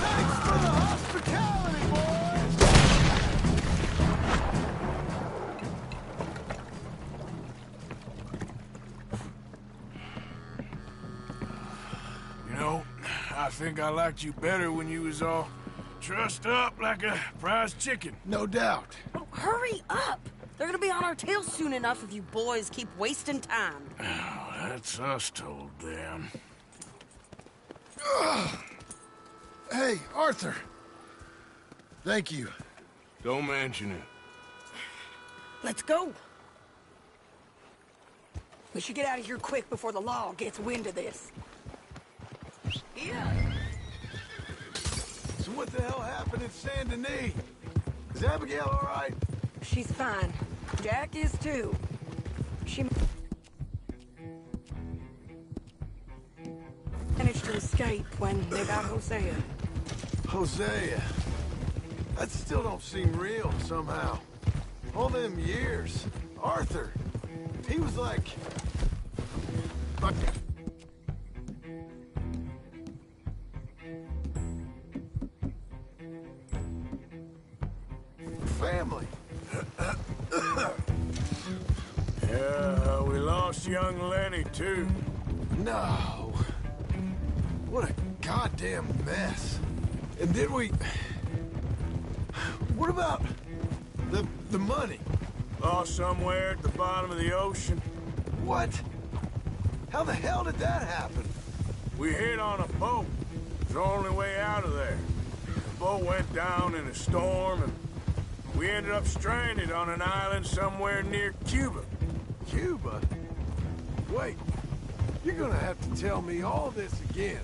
Thanks for the hospitality, boys! You know, I think I liked you better when you was all trussed up like a prize chicken. No doubt. Oh, hurry up. They're gonna be on our tails soon enough if you boys keep wasting time. Oh, that's us told them. Hey, Arthur. Thank you. Don't mention it. Let's go. We should get out of here quick before the law gets wind of this. Yeah. So what the hell happened in Saint Denis? Is Abigail all right? She's fine. Jack is too. She managed to escape when they got Hosea. Hosea. That still don't seem real, somehow. All them years. Arthur. He was like... family. Yeah, we lost young Lenny, too. No. What a goddamn mess. And did we... What about the money? Lost somewhere at the bottom of the ocean. What? How the hell did that happen? We hit on a boat. It was the only way out of there. The boat went down in a storm, and we ended up stranded on an island somewhere near Cuba. Cuba? Wait, you're gonna have to tell me all this again.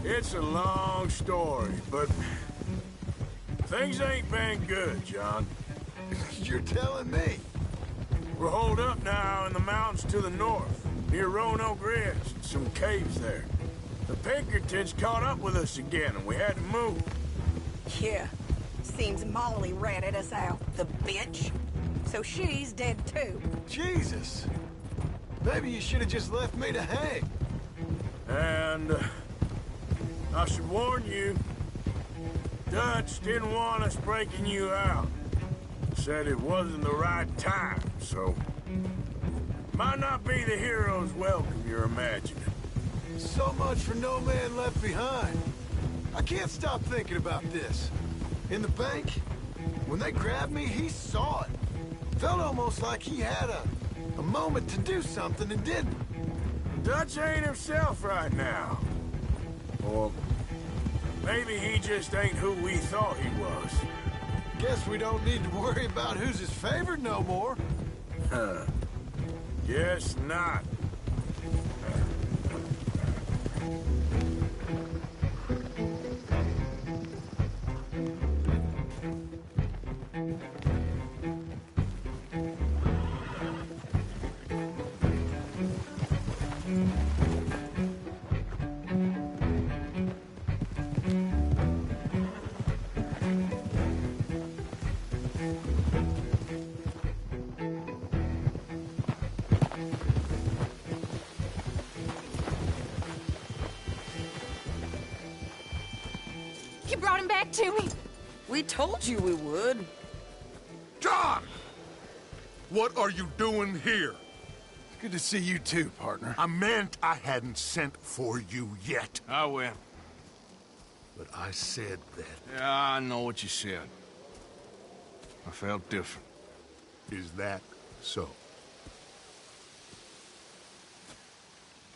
It's a long story, but things ain't been good, John. You're telling me? We're holed up now in the mountains to the north, near Roanoke Ridge, some caves there. The Pinkertons caught up with us again, and we had to move. Yeah. Seems Molly ratted us out, the bitch. So she's dead too. Jesus. Maybe you should have just left me to hang. And I should warn you, Dutch didn't want us breaking you out. Said it wasn't the right time, so... Might not be the hero's welcome you're imagining. So much for no man left behind. I can't stop thinking about this. In the bank, when they grabbed me, he saw it. Felt almost like he had a moment to do something and didn't. Dutch ain't himself right now. Or maybe he just ain't who we thought he was. Guess we don't need to worry about who's his favorite no more. Guess not. You brought him back to me. We told you we would. John! What are you doing here? Good to see you too, partner. I meant I hadn't sent for you yet. I will. But I said that. Yeah, I know what you said. I felt different. Is that so?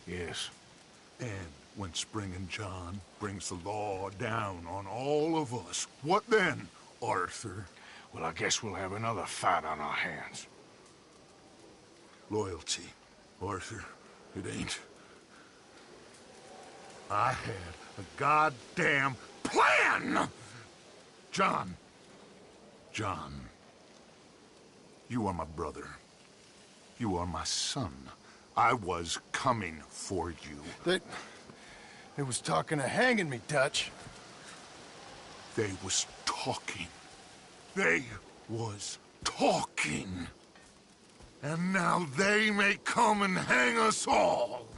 Yes. And when Spring and John brings the law down on all of us, what then, Arthur? Well, I guess we'll have another fight on our hands. loyalty, Arthur. It ain't. I had a goddamn plan! John. John. You are my brother. You are my son. I was coming for you. They was talking of hanging me, Dutch. They was talking. They was talking. And now they may come and hang us all.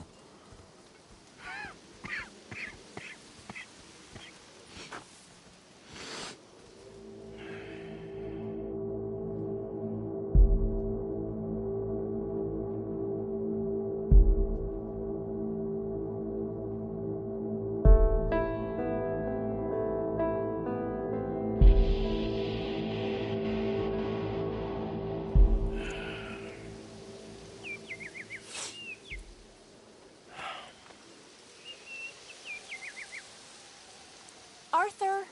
Arthur!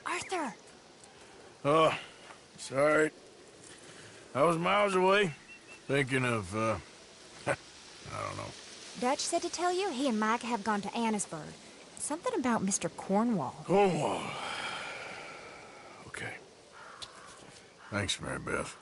Arthur! Oh, sorry. I was miles away, thinking of, I don't know. Dutch said to tell you he and Mike have gone to Annisburg. Something about Mr. Cornwall. Cornwall. Okay. Thanks, Mary Beth.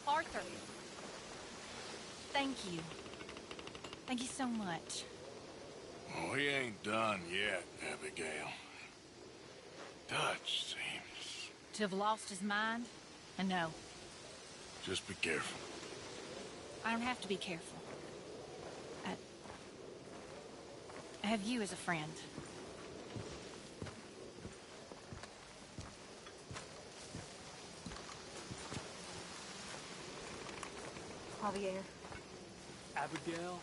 Arthur! Thank you. Thank you so much. Oh, he ain't done yet, Abigail. Dutch seems... To have lost his mind? I know. Just be careful. I don't have to be careful. I have you as a friend. Javier. Abigail?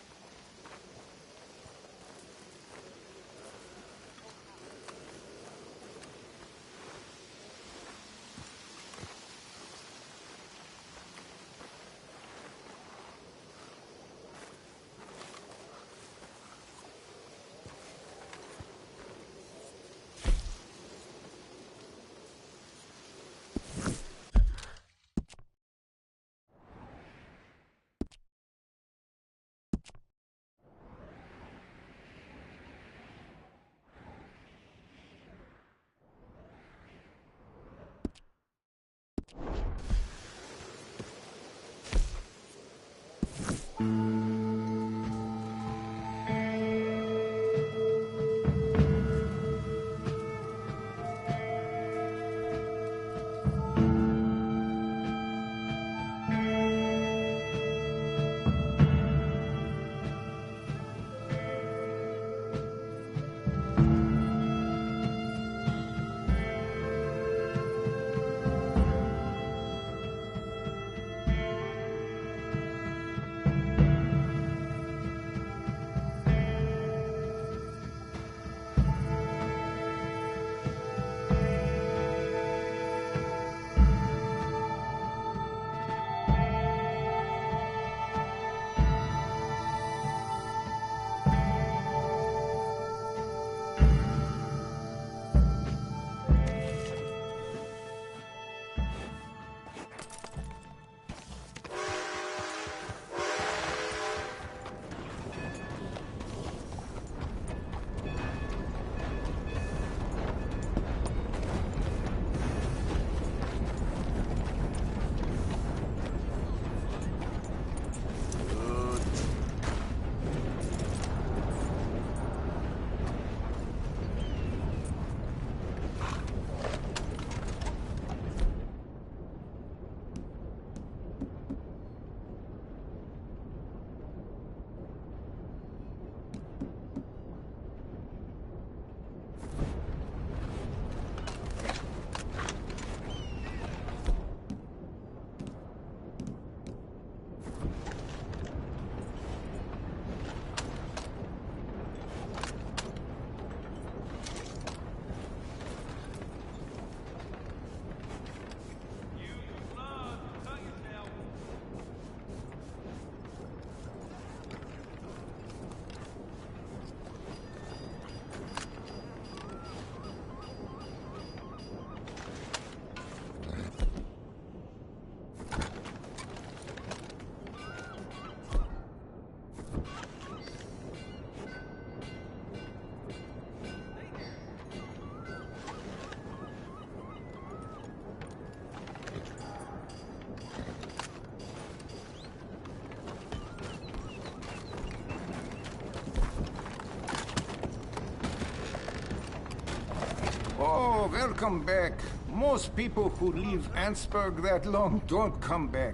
welcome back. Most people who leave Ansburg that long don't come back.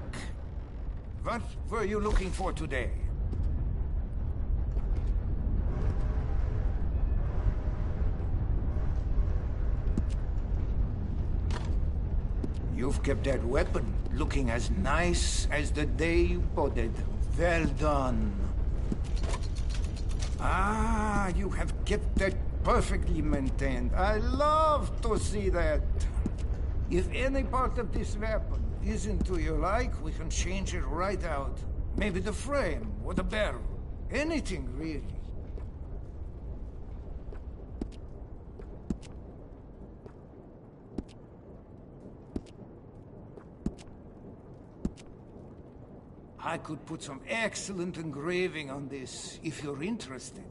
What were you looking for today? You've kept that weapon looking as nice as the day you bought it. Well done. Ah, you have kept that perfectly maintained. I love to see that. If any part of this weapon isn't to your like, we can change it right out. Maybe the frame or the barrel. Anything, really. I could put some excellent engraving on this, if you're interested.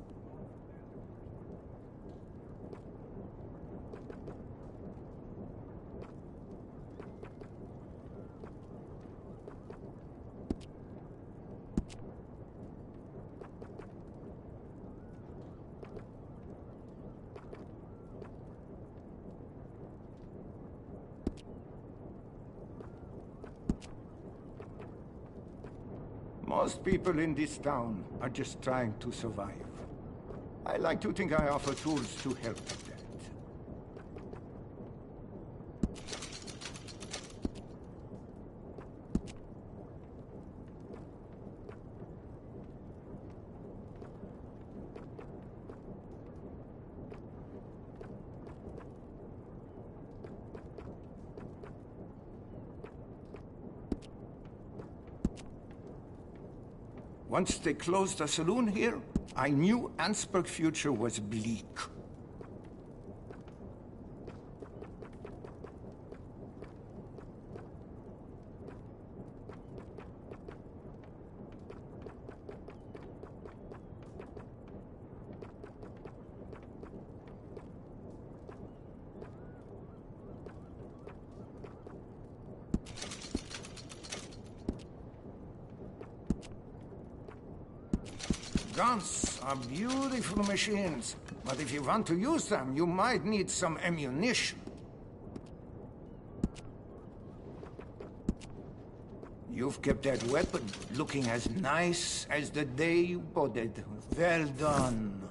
Most people in this town are just trying to survive. I like to think I offer tools to help with that. Once they closed the saloon here, I knew Ansburg's future was bleak. Guns are beautiful machines, but if you want to use them, you might need some ammunition. You've kept that weapon looking as nice as the day you bought it. Well done.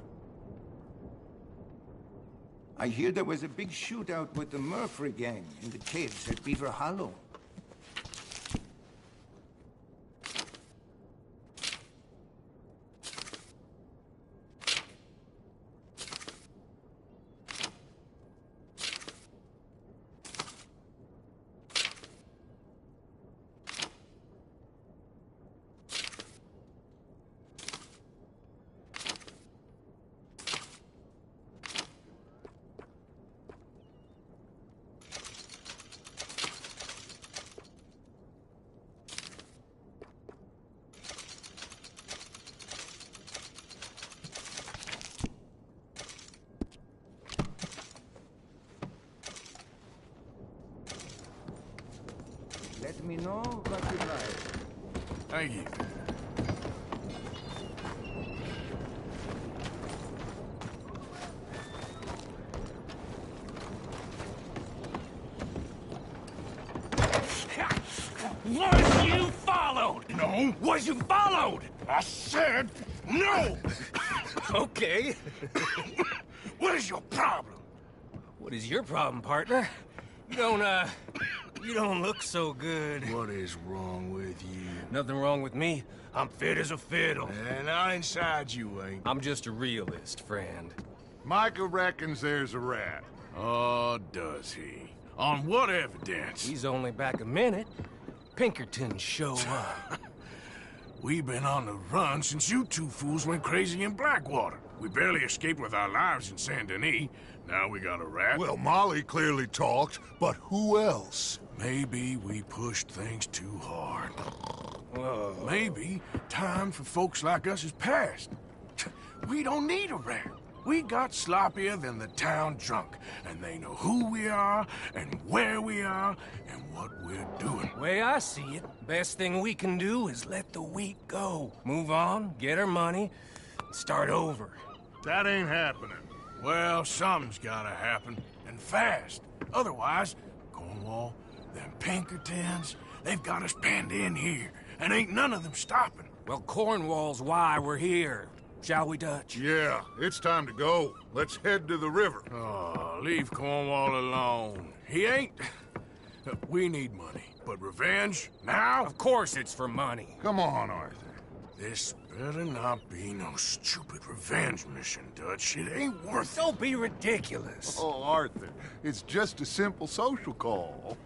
I hear there was a big shootout with the Murphy gang in the caves at Beaver Hollow. Let me know what you like. Thank you. Was you followed? No. Was you followed? I said no! Okay. What is your problem? What is your problem, partner? You don't look so good. What is wrong with you? Nothing wrong with me. I'm fit as a fiddle. And not inside you ain't. I'm just a realist, friend. Micah reckons there's a rat. Oh, does he? On what evidence? He's only back a minute. Pinkerton show up. We've been on the run since you two fools went crazy in Blackwater. We barely escaped with our lives in Saint Denis. Now we got a rat. Well, Molly clearly talked, but who else? Maybe we pushed things too hard. Whoa. Maybe time for folks like us is past. We don't need a rat. We got sloppier than the town drunk, and they know who we are, and where we are, and what we're doing. Way I see it, best thing we can do is let the week go. Move on, get our money, start over. That ain't happening. Well, something's gotta happen, and and fast. Otherwise, Cornwall, them Pinkertons, they've got us penned in here, and ain't none of them stopping. Well, Cornwall's why we're here. Shall we, Dutch? Yeah, it's time to go. Let's head to the river. Oh, leave Cornwall alone. He ain't... We need money, but revenge, now? Of course it's for money. Come on, Arthur. This better not be no stupid revenge mission, Dutch. It ain't worth it. Don't be ridiculous. Oh, Arthur, it's just a simple social call.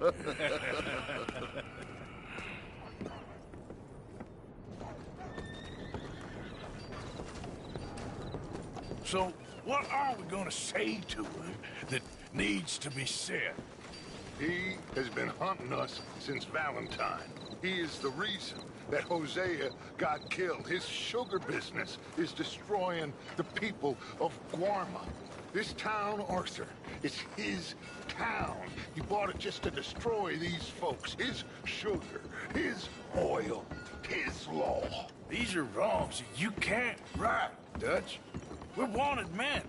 So, what are we gonna say to him that needs to be said? He has been hunting us since Valentine. He is the reason that Hosea got killed. His sugar business is destroying the people of Guarma. This town, Arthur, is his town. He bought it just to destroy these folks. His sugar, his oil, his law. These are wrongs you can't right, Dutch. We're wanted men.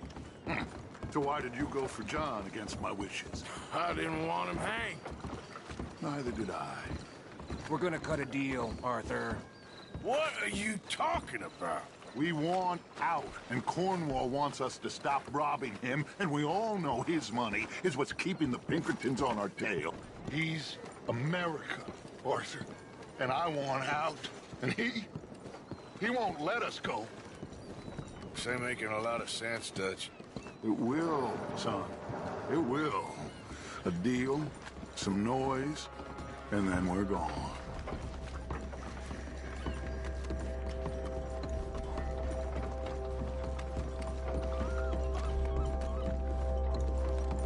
So why did you go for John against my wishes? I didn't want him hanged. Neither did I. We're gonna cut a deal, Arthur. What are you talking about? We want out, and Cornwall wants us to stop robbing him, and we all know his money is what's keeping the Pinkertons on our tail. He's America, Arthur, and I want out, and he won't let us go. This ain't making a lot of sense, Dutch. It will, son. It will. A deal, some noise, and then we're gone.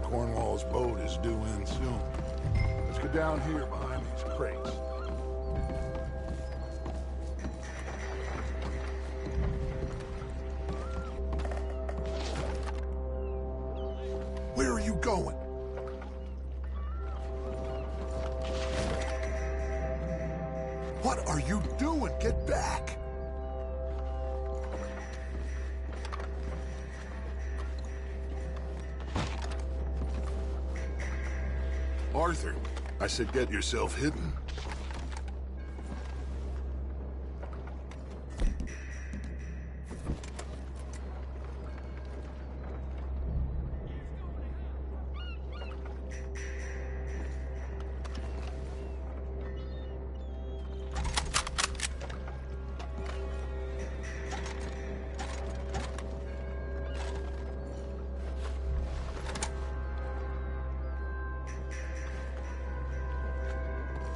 Cornwall's boat is due in soon. Let's get down here behind these crates. Where are you going? What are you doing? Get back! Arthur, I said get yourself hidden.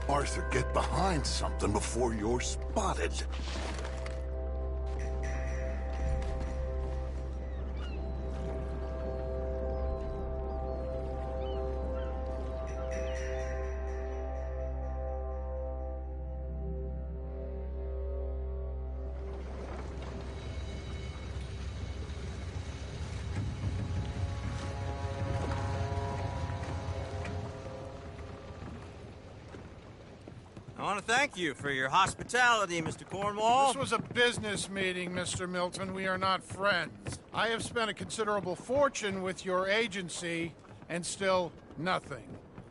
Arthur, get behind something before you're spotted. I want to thank you for your hospitality, Mr. Cornwall. This was a business meeting, Mr. Milton. We are not friends. I have spent a considerable fortune with your agency, and still nothing.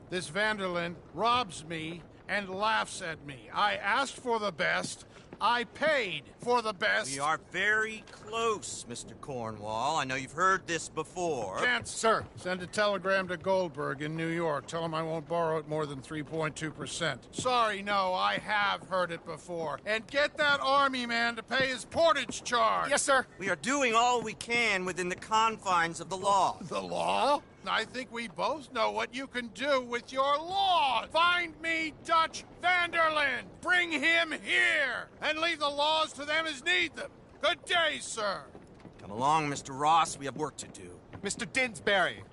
This Vanderlyn robs me and laughs at me. I asked for the best. I paid for the best. We are very close, Mr. Cornwall. I know you've heard this before. Chance, sir. Send a telegram to Goldberg in New York. Tell him I won't borrow it more than 3.2%. Sorry, no, I have heard it before. And get that army man to pay his portage charge. Yes, sir. We are doing all we can within the confines of the law. The law? I think we both know what you can do with your law. Find me Dutch Vanderlyn. Bring him here. And leave the laws to them as need them. Good day, sir. Come along, Mr. Ross. We have work to do. Mr. Didsbury.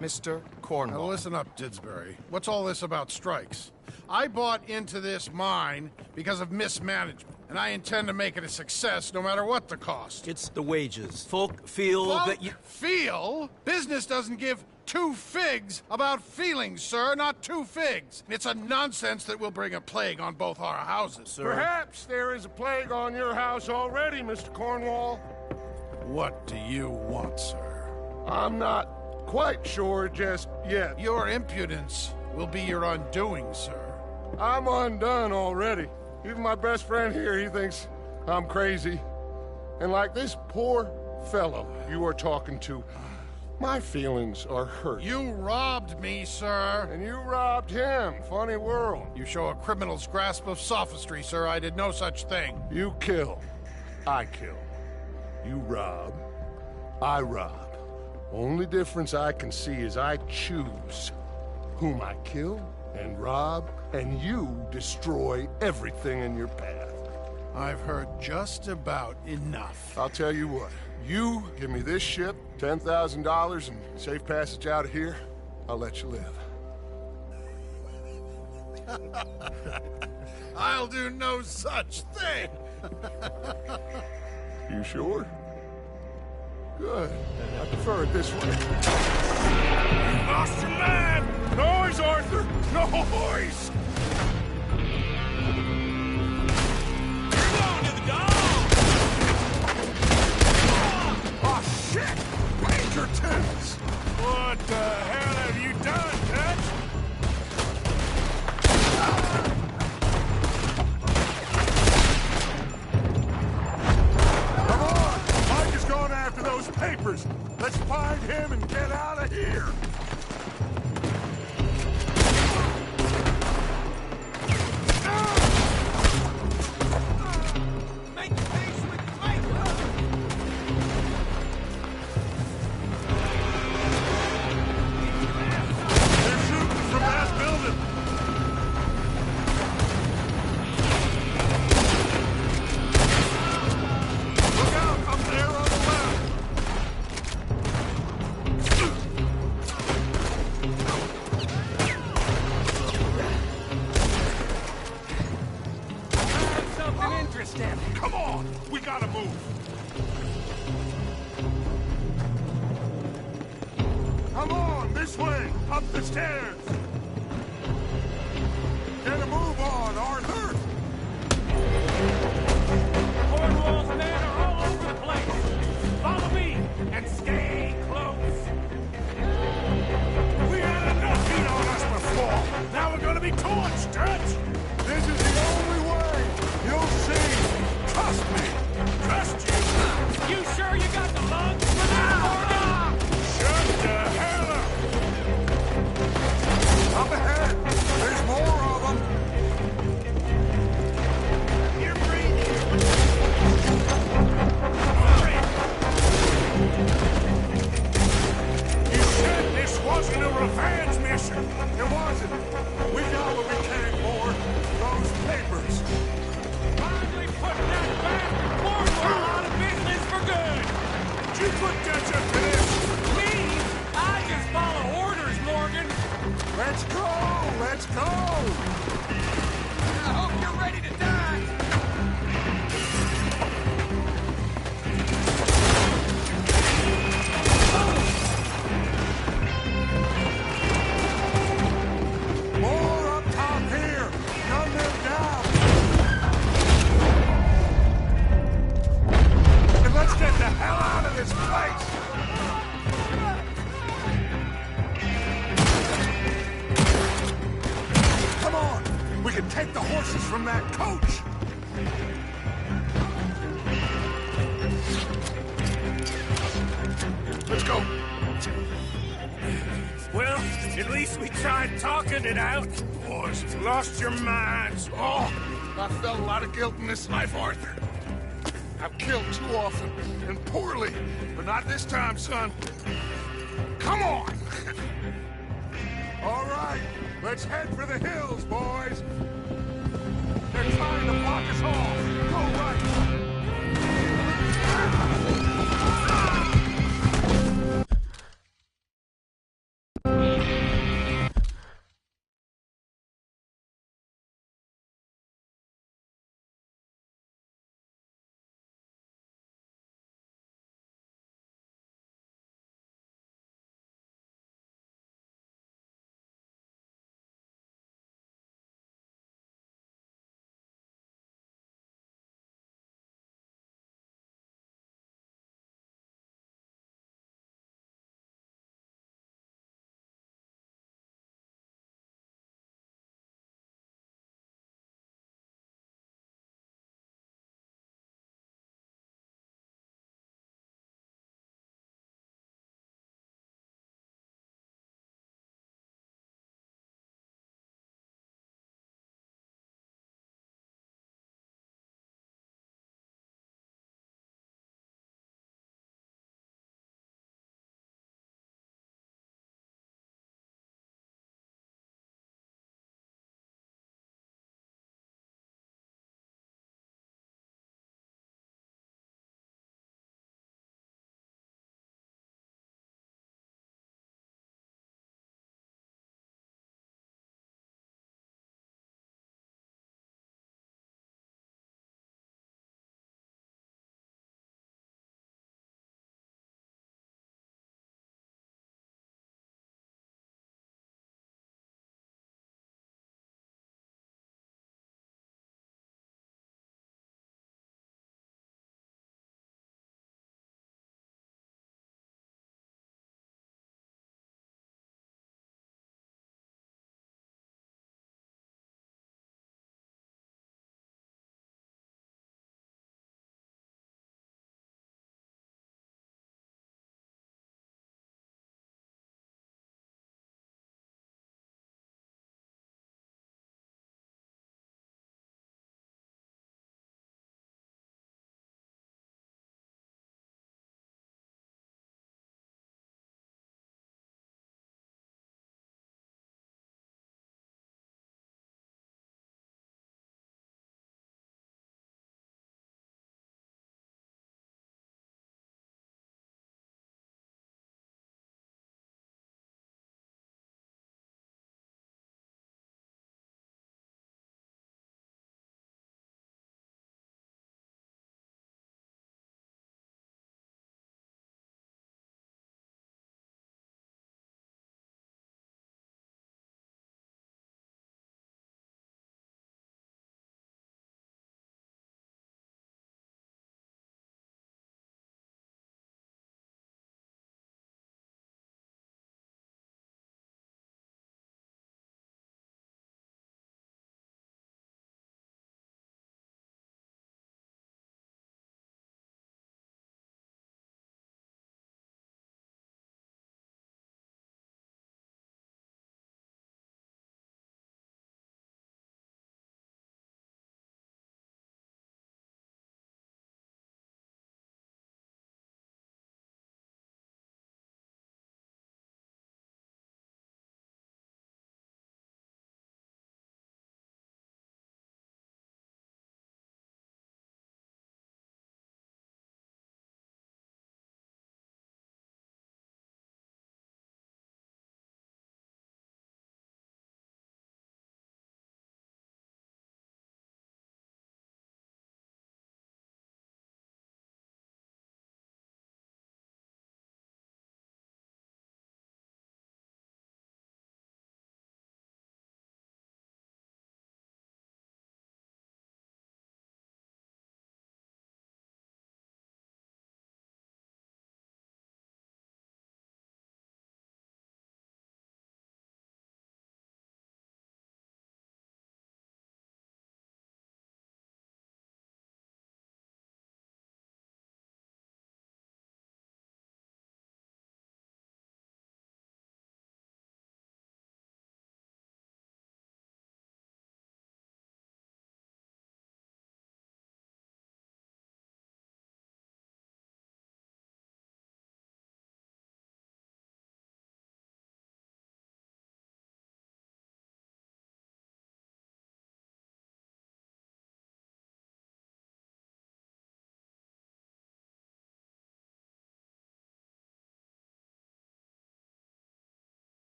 Mr. Cornwall. Now listen up, Didsbury. What's all this about strikes? I bought into this mine because of mismanagement, and I intend to make it a success no matter what the cost. It's the wages. Folk feel that you... Feel? Business doesn't give two figs about feelings, sir, not two figs. It's a nonsense that will bring a plague on both our houses, sir. Perhaps there is a plague on your house already, Mr. Cornwall. What do you want, sir? I'm not quite sure just yet. Your impudence will be your undoing, sir. I'm undone already. Even my best friend here, he thinks I'm crazy. And like this poor fellow you are talking to, my feelings are hurt. You robbed me, sir. And you robbed him. Funny world. You show a criminal's grasp of sophistry, sir. I did no such thing. You kill. I kill. You rob. I rob. Only difference I can see is I choose whom I kill and rob, and you destroy everything in your path. I've heard just about enough. I'll tell you what. You give me this ship, $10,000, and safe passage out of here, I'll let you live. I'll do no such thing. You sure? Good. I prefer it this way. You lost your man! Noise, Arthur! Noise! You're going to the dog! Oh, shit! Pinkertons! What the hell have you done, Dutch? Come on! Mike is going after those papers. Let's find him and get out of here. Make peace with Mike! They're shooting from that building. Look out up there on the left. Something interesting. Come on, we gotta move. Come on, this way, up the stairs. Get a move on, Arthur. Cornwall's men are all over the place. Follow me and stay close. We had enough heat on us before. Now we're gonna be torched, Dutch! This is the only way. You'll see. Trust me. Trust you! You sure you got the lungs for that, Morgan? Shut the hell up! Up ahead. There's more of them. You're breathing! You said this wasn't a revenge mission! It wasn't. We got what we came for. Those papers. Finally putting that bastard Cornwall out of business for good. Did you put Dutch up to this? Me? I just follow orders, Morgan. Let's go. Let's go. I hope you're ready to die. More up top here. Gun them down. And let's get the hell out of this place. Come on. We can take the horses from that coach. Let's go. Well, at least we tried talking it out. Boys, you lost your minds. Oh, I felt a lot of guilt in this life, Arthur. I've killed too often and poorly, but not this time, son. Come on! All right, let's head for the hills, boys. They're trying to block us off. Go right.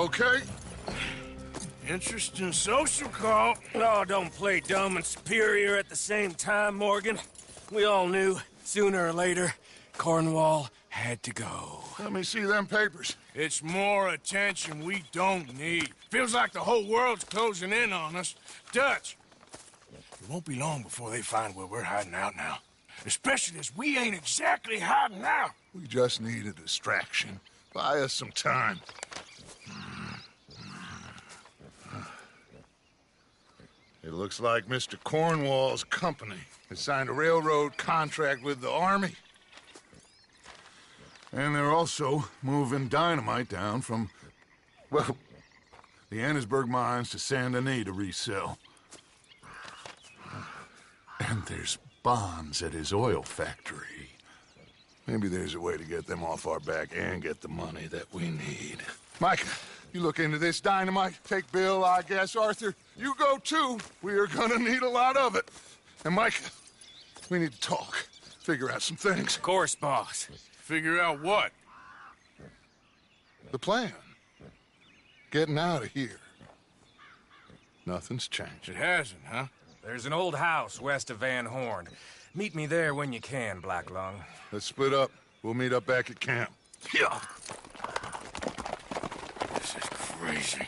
okay? Interesting social call. Oh, don't play dumb and superior at the same time, Morgan. We all knew, sooner or later, Cornwall had to go. Let me see them papers. It's more attention we don't need. Feels like the whole world's closing in on us. Dutch, it won't be long before they find where we're hiding out now. Especially as we ain't exactly hiding out. We just need a distraction. Buy us some time. It looks like Mr. Cornwall's company has signed a railroad contract with the Army. And they're also moving dynamite down from, well, the Annesburg mines to Saint Denis to resell. And there's bonds at his oil factory. Maybe there's a way to get them off our back and get the money that we need. Mike, you look into this dynamite. Take Bill, I guess. Arthur, you go too. We are gonna need a lot of it. And Mike, we need to talk. Figure out some things. Of course, boss. Figure out what? The plan. Getting out of here. Nothing's changed. It hasn't, huh? There's an old house west of Van Horn. Meet me there when you can, Black Lung. Let's split up. We'll meet up back at camp. Yeah. This is crazy.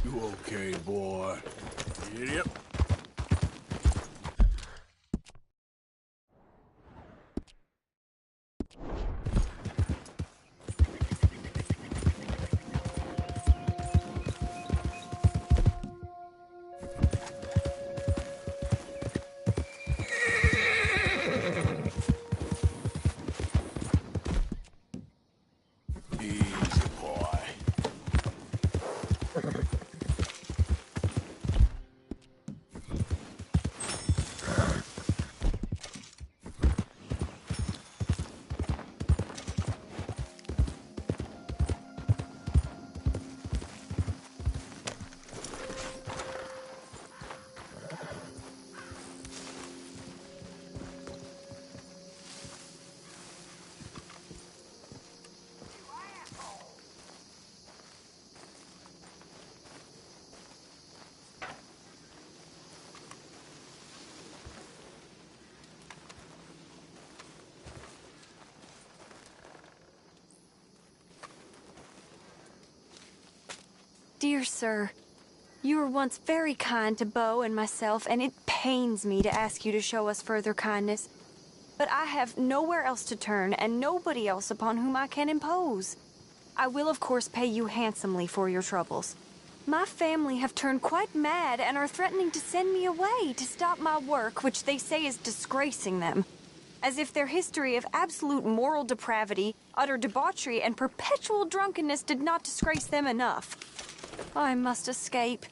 You okay, boy? Yep. Easy, boy. Dear sir, you were once very kind to Beau and myself, and it pains me to ask you to show us further kindness. But I have nowhere else to turn, and nobody else upon whom I can impose. I will, of course, pay you handsomely for your troubles. My family have turned quite mad and are threatening to send me away to stop my work, which they say is disgracing them. As if their history of absolute moral depravity, utter debauchery, and perpetual drunkenness did not disgrace them enough. I must escape.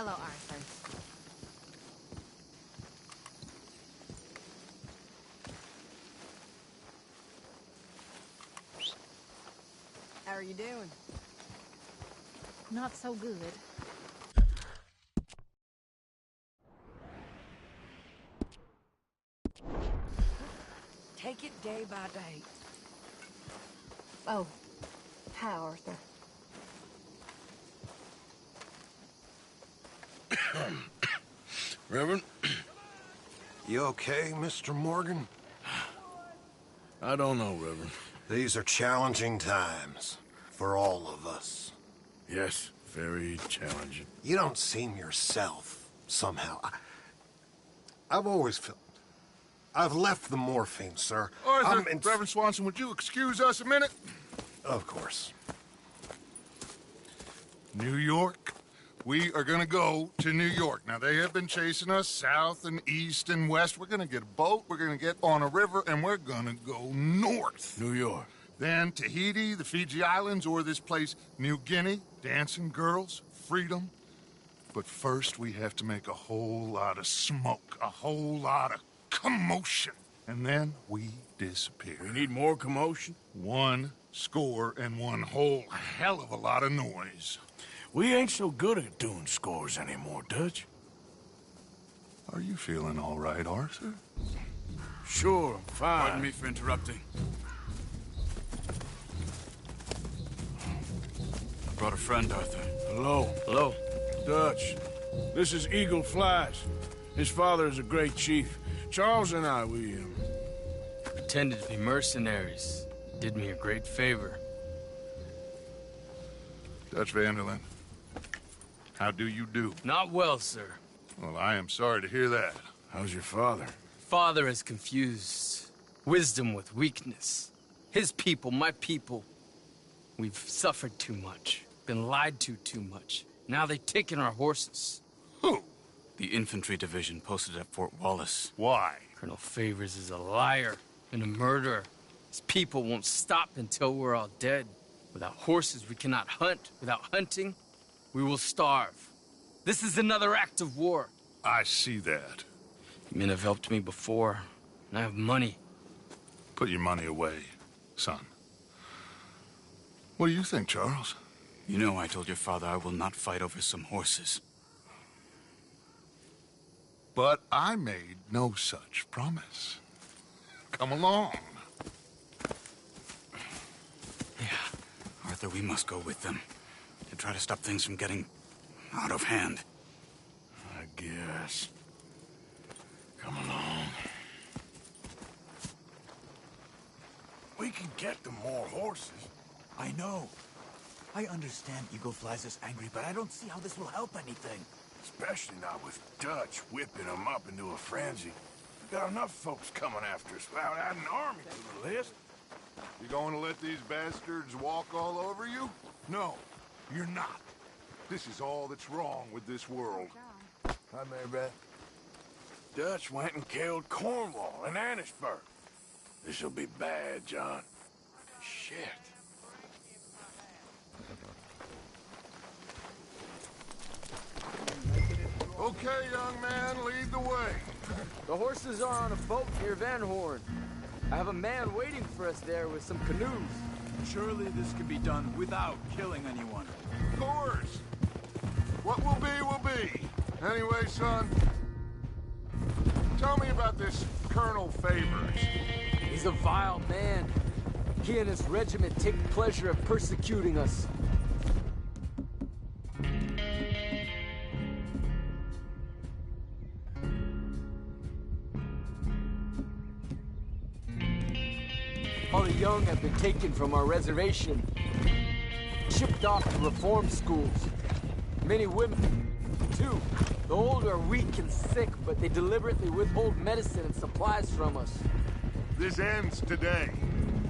Hello, Arthur. How are you doing? Not so good. Take it day by day. Oh, hi, Arthur. Reverend? You okay, Mr. Morgan? I don't know, Reverend. These are challenging times for all of us. Yes, very challenging. You don't seem yourself, somehow. I've always felt... I've left the morphine, sir. Arthur, Reverend Swanson, would you excuse us a minute? Of course. New York. We are gonna go to New York. Now, they have been chasing us south and east and west. We're gonna get a boat, we're gonna get on a river, and we're gonna go north. New York. Then Tahiti, the Fiji Islands, or this place, New Guinea, dancing girls, freedom. But first, we have to make a whole lot of smoke, a whole lot of commotion. And then we disappear. We need more commotion? 1 score and 1 whole hell of a lot of noise. We ain't so good at doing scores anymore, Dutch. Are you feeling all right, Arthur? Sure, I'm fine. Pardon me for interrupting. I brought a friend, Arthur. Hello. Hello. Dutch. This is Eagle Flies. His father is a great chief. Charles and I, we pretended to be mercenaries. Did me a great favor. Dutch Vanderlyn, how do you do? Not well, sir. Well, I am sorry to hear that. How's your father? Father has confused wisdom with weakness. His people, my people, we've suffered too much. Been lied to too much. Now they've taken our horses. Who? The infantry division posted at Fort Wallace. Why? Colonel Favors is a liar and a murderer. His people won't stop until we're all dead. Without horses, we cannot hunt. Without hunting, we will starve. This is another act of war. I see that. Men have helped me before, and I have money. Put your money away, son. What do you think, Charles? You know I told your father I will not fight over some horses. But I made no such promise. Come along. Yeah, Arthur, we must go with them to try to stop things from getting out of hand. I guess. Come along. We can get them more horses. I know. I understand Eagle Flies is angry, but I don't see how this will help anything. Especially not with Dutch whipping them up into a frenzy. We got enough folks coming after us without adding an army to the list. You going to let these bastards walk all over you? No, you're not. This is all that's wrong with this world. Hi, Mary Beth. Dutch went and killed Cornwall and Annisburg. This'll be bad, John. Shit. Okay, young man, lead the way. The horses are on a boat near Van Horn. I have a man waiting for us there with some canoes. Surely this can be done without killing anyone. Of course. What will be. Anyway, son, tell me about this Colonel Favors. He's a vile man. He and his regiment take pleasure of persecuting us. All the young have been taken from our reservation, shipped off to reform schools. Many women, too. The old are weak and sick, but they deliberately withhold medicine and supplies from us. This ends today.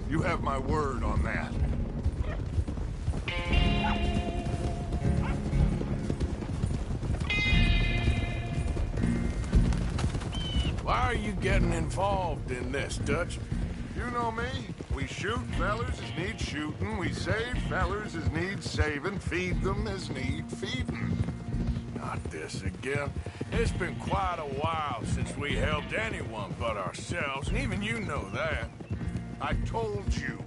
You have my word on that. Why are you getting involved in this, Dutch? You know me. We shoot fellers as need shooting. We save fellers as need saving. Feed them as need feeding. Not this again. It's been quite a while since we helped anyone but ourselves, and even you know that. I told you.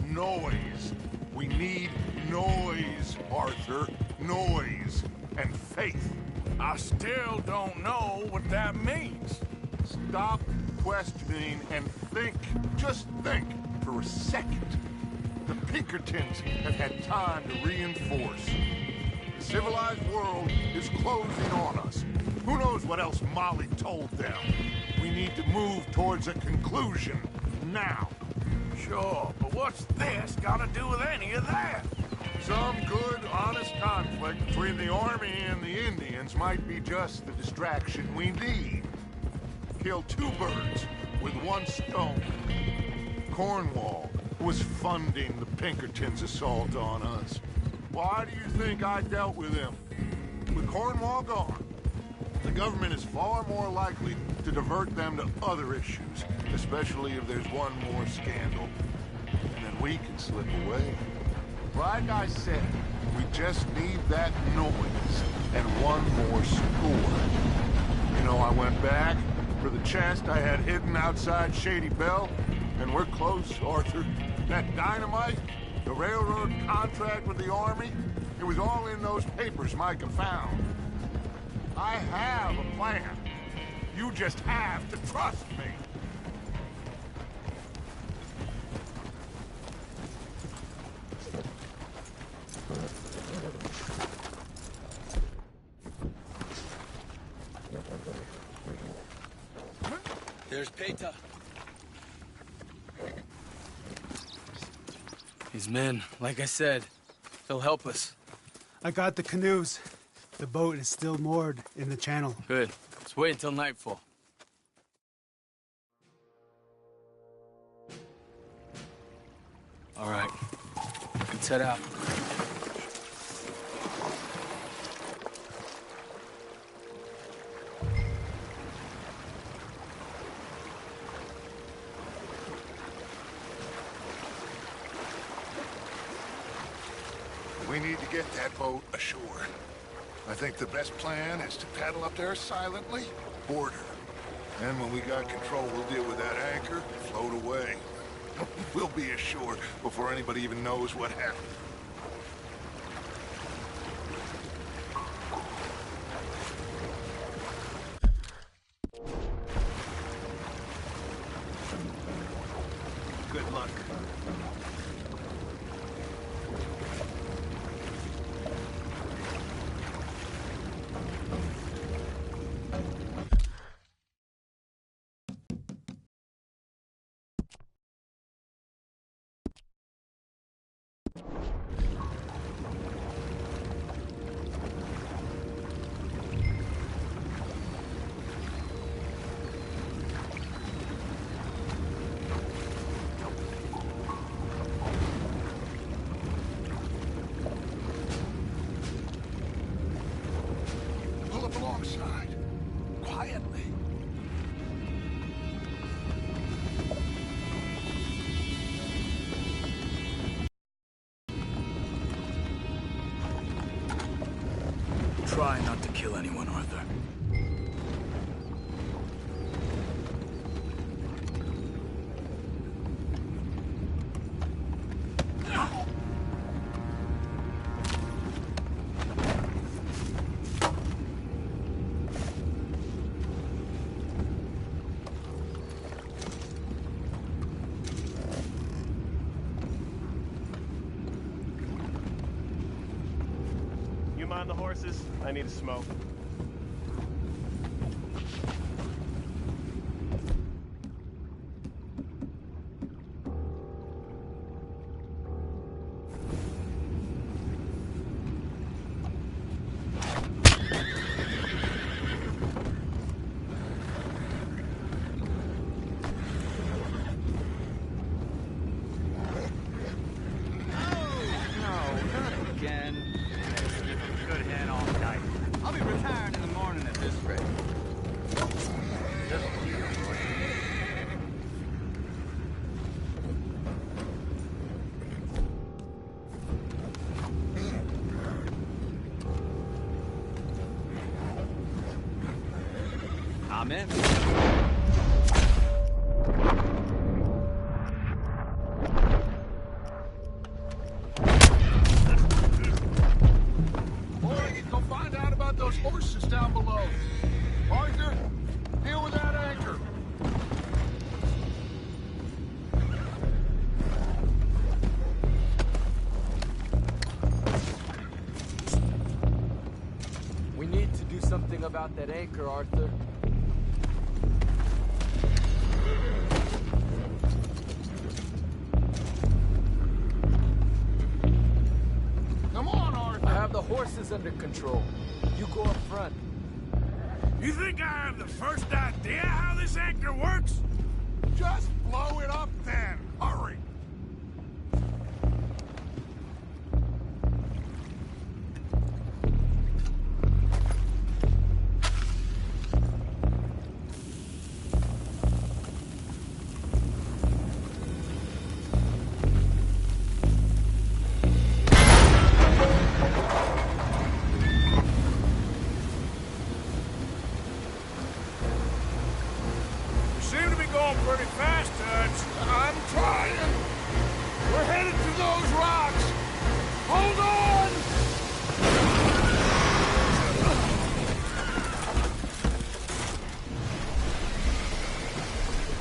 Noise. We need noise, Arthur. Noise. And faith. I still don't know what that means. Stop questioning and think. Just think for a second. The Pinkertons have had time to reinforce. The civilized world is closing on us. Who knows what else Molly told them? We need to move towards a conclusion now. Sure, but what's this got to do with any of that? Some good, honest conflict between the army and the Indians might be just the distraction we need. Kill two birds with one stone. Cornwall was funding the Pinkertons' assault on us. Why do you think I dealt with him? With Cornwall gone, the government is far more likely to divert them to other issues, especially if there's one more scandal. And then we can slip away. Like I said, we just need that noise and one more score. You know, I went back for the chest I had hidden outside Shady Belle, and we're close, Arthur. That dynamite, the railroad contract with the army, it was all in those papers Micah found. I have a plan. You just have to trust me. There's Peta. His men, like I said, they'll help us. I got the canoes. The boat is still moored in the channel. Good. Let's wait until nightfall. All right. Let's head out. We need to get that boat ashore. I think the best plan is to paddle up there silently, board her. Then when we got control, we'll deal with that anchor and float away. We'll be ashore before anybody even knows what happened. Good luck. Pull up alongside. Quietly. Try not to kill anyone, Arthur. You mind the horses? I need a smoke. Good hand all night. I'll be retired. man. Boys, go find out about those horses down below. Arthur, deal with that anchor. We need to do something about that anchor, Arthur. Come on, Arthur. I have the horses under control. You go up front. You think I have the first idea how this anchor works? Just blow it up then. Hurry. You seem to be going pretty fast, Dutch. I'm trying. We're headed to those rocks. Hold on!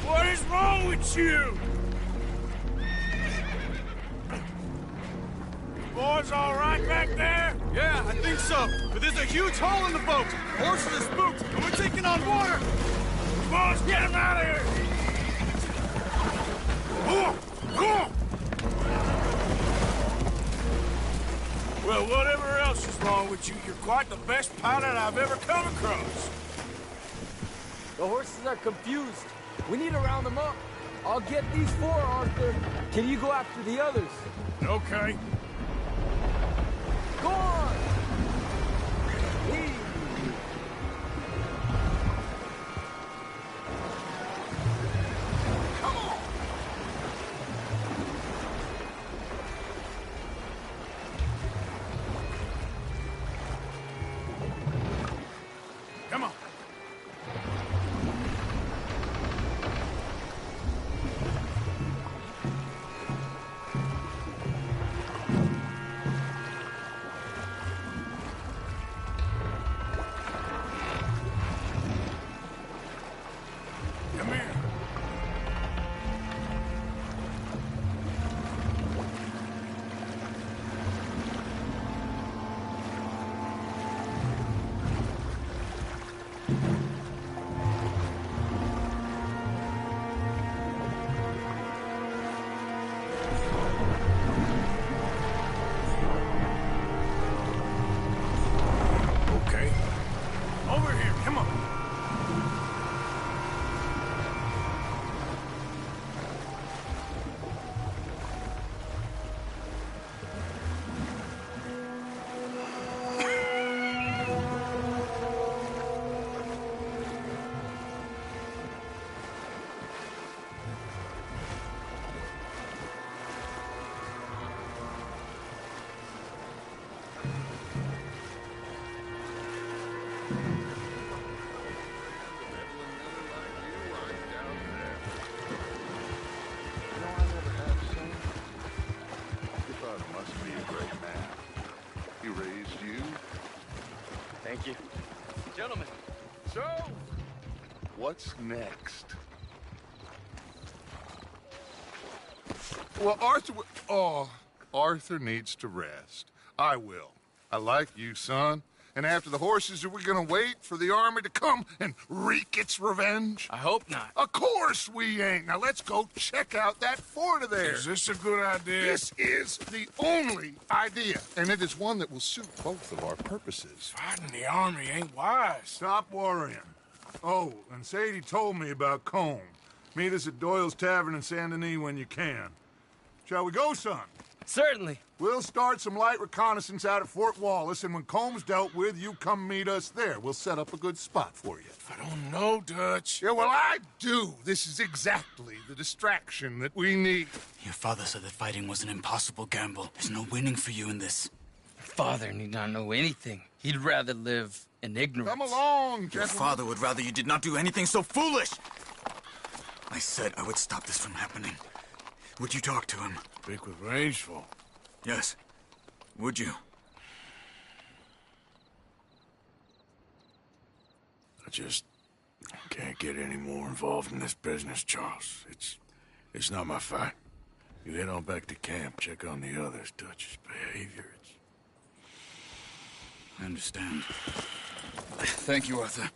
What is wrong with you? Boys all right back there? Yeah, I think so. But there's a huge hole in the boat. Horses are spooked, and we're taking on water. Boys, get him out of here! Well, whatever else is wrong with you, you're quite the best pilot I've ever come across. The horses are confused. We need to round them up. I'll get these four, Arthur. Can you go after the others? Okay. Go on! Come on! Come on. Come here. Okay. Over here, come on. Your father must be a great man. He raised you. Thank you. Gentlemen, so... What's next? Well, Arthur needs to rest. I will. I like you, son. And after the horses, are we gonna wait for the army to come and wreak its revenge? I hope not. Of course we ain't. Now let's go check out that fort there. Is this a good idea? This is the only idea, and it is one that will suit both of our purposes. Fighting the army ain't wise. Stop worrying. Oh, and Sadie told me about Combe. Meet us at Doyle's Tavern in Saint Denis when you can. Shall we go, son? Certainly. We'll start some light reconnaissance out at Fort Wallace, and when Comb's dealt with, you come meet us there. We'll set up a good spot for you. I don't know, Dutch. Yeah, well, I do. This is exactly the distraction that we need. Your father said that fighting was an impossible gamble. There's no winning for you in this. Father need not know anything. He'd rather live in ignorance. Come along, Your gentlemen. father would rather you did not do anything so foolish. I said I would stop this from happening. Would you talk to him? Speak with Rangeful. Yes. Would you? I just can't get any more involved in this business, Charles. It's not my fight. You head on back to camp, check on the others, Dutch's behavior. I understand. Thank you, Arthur.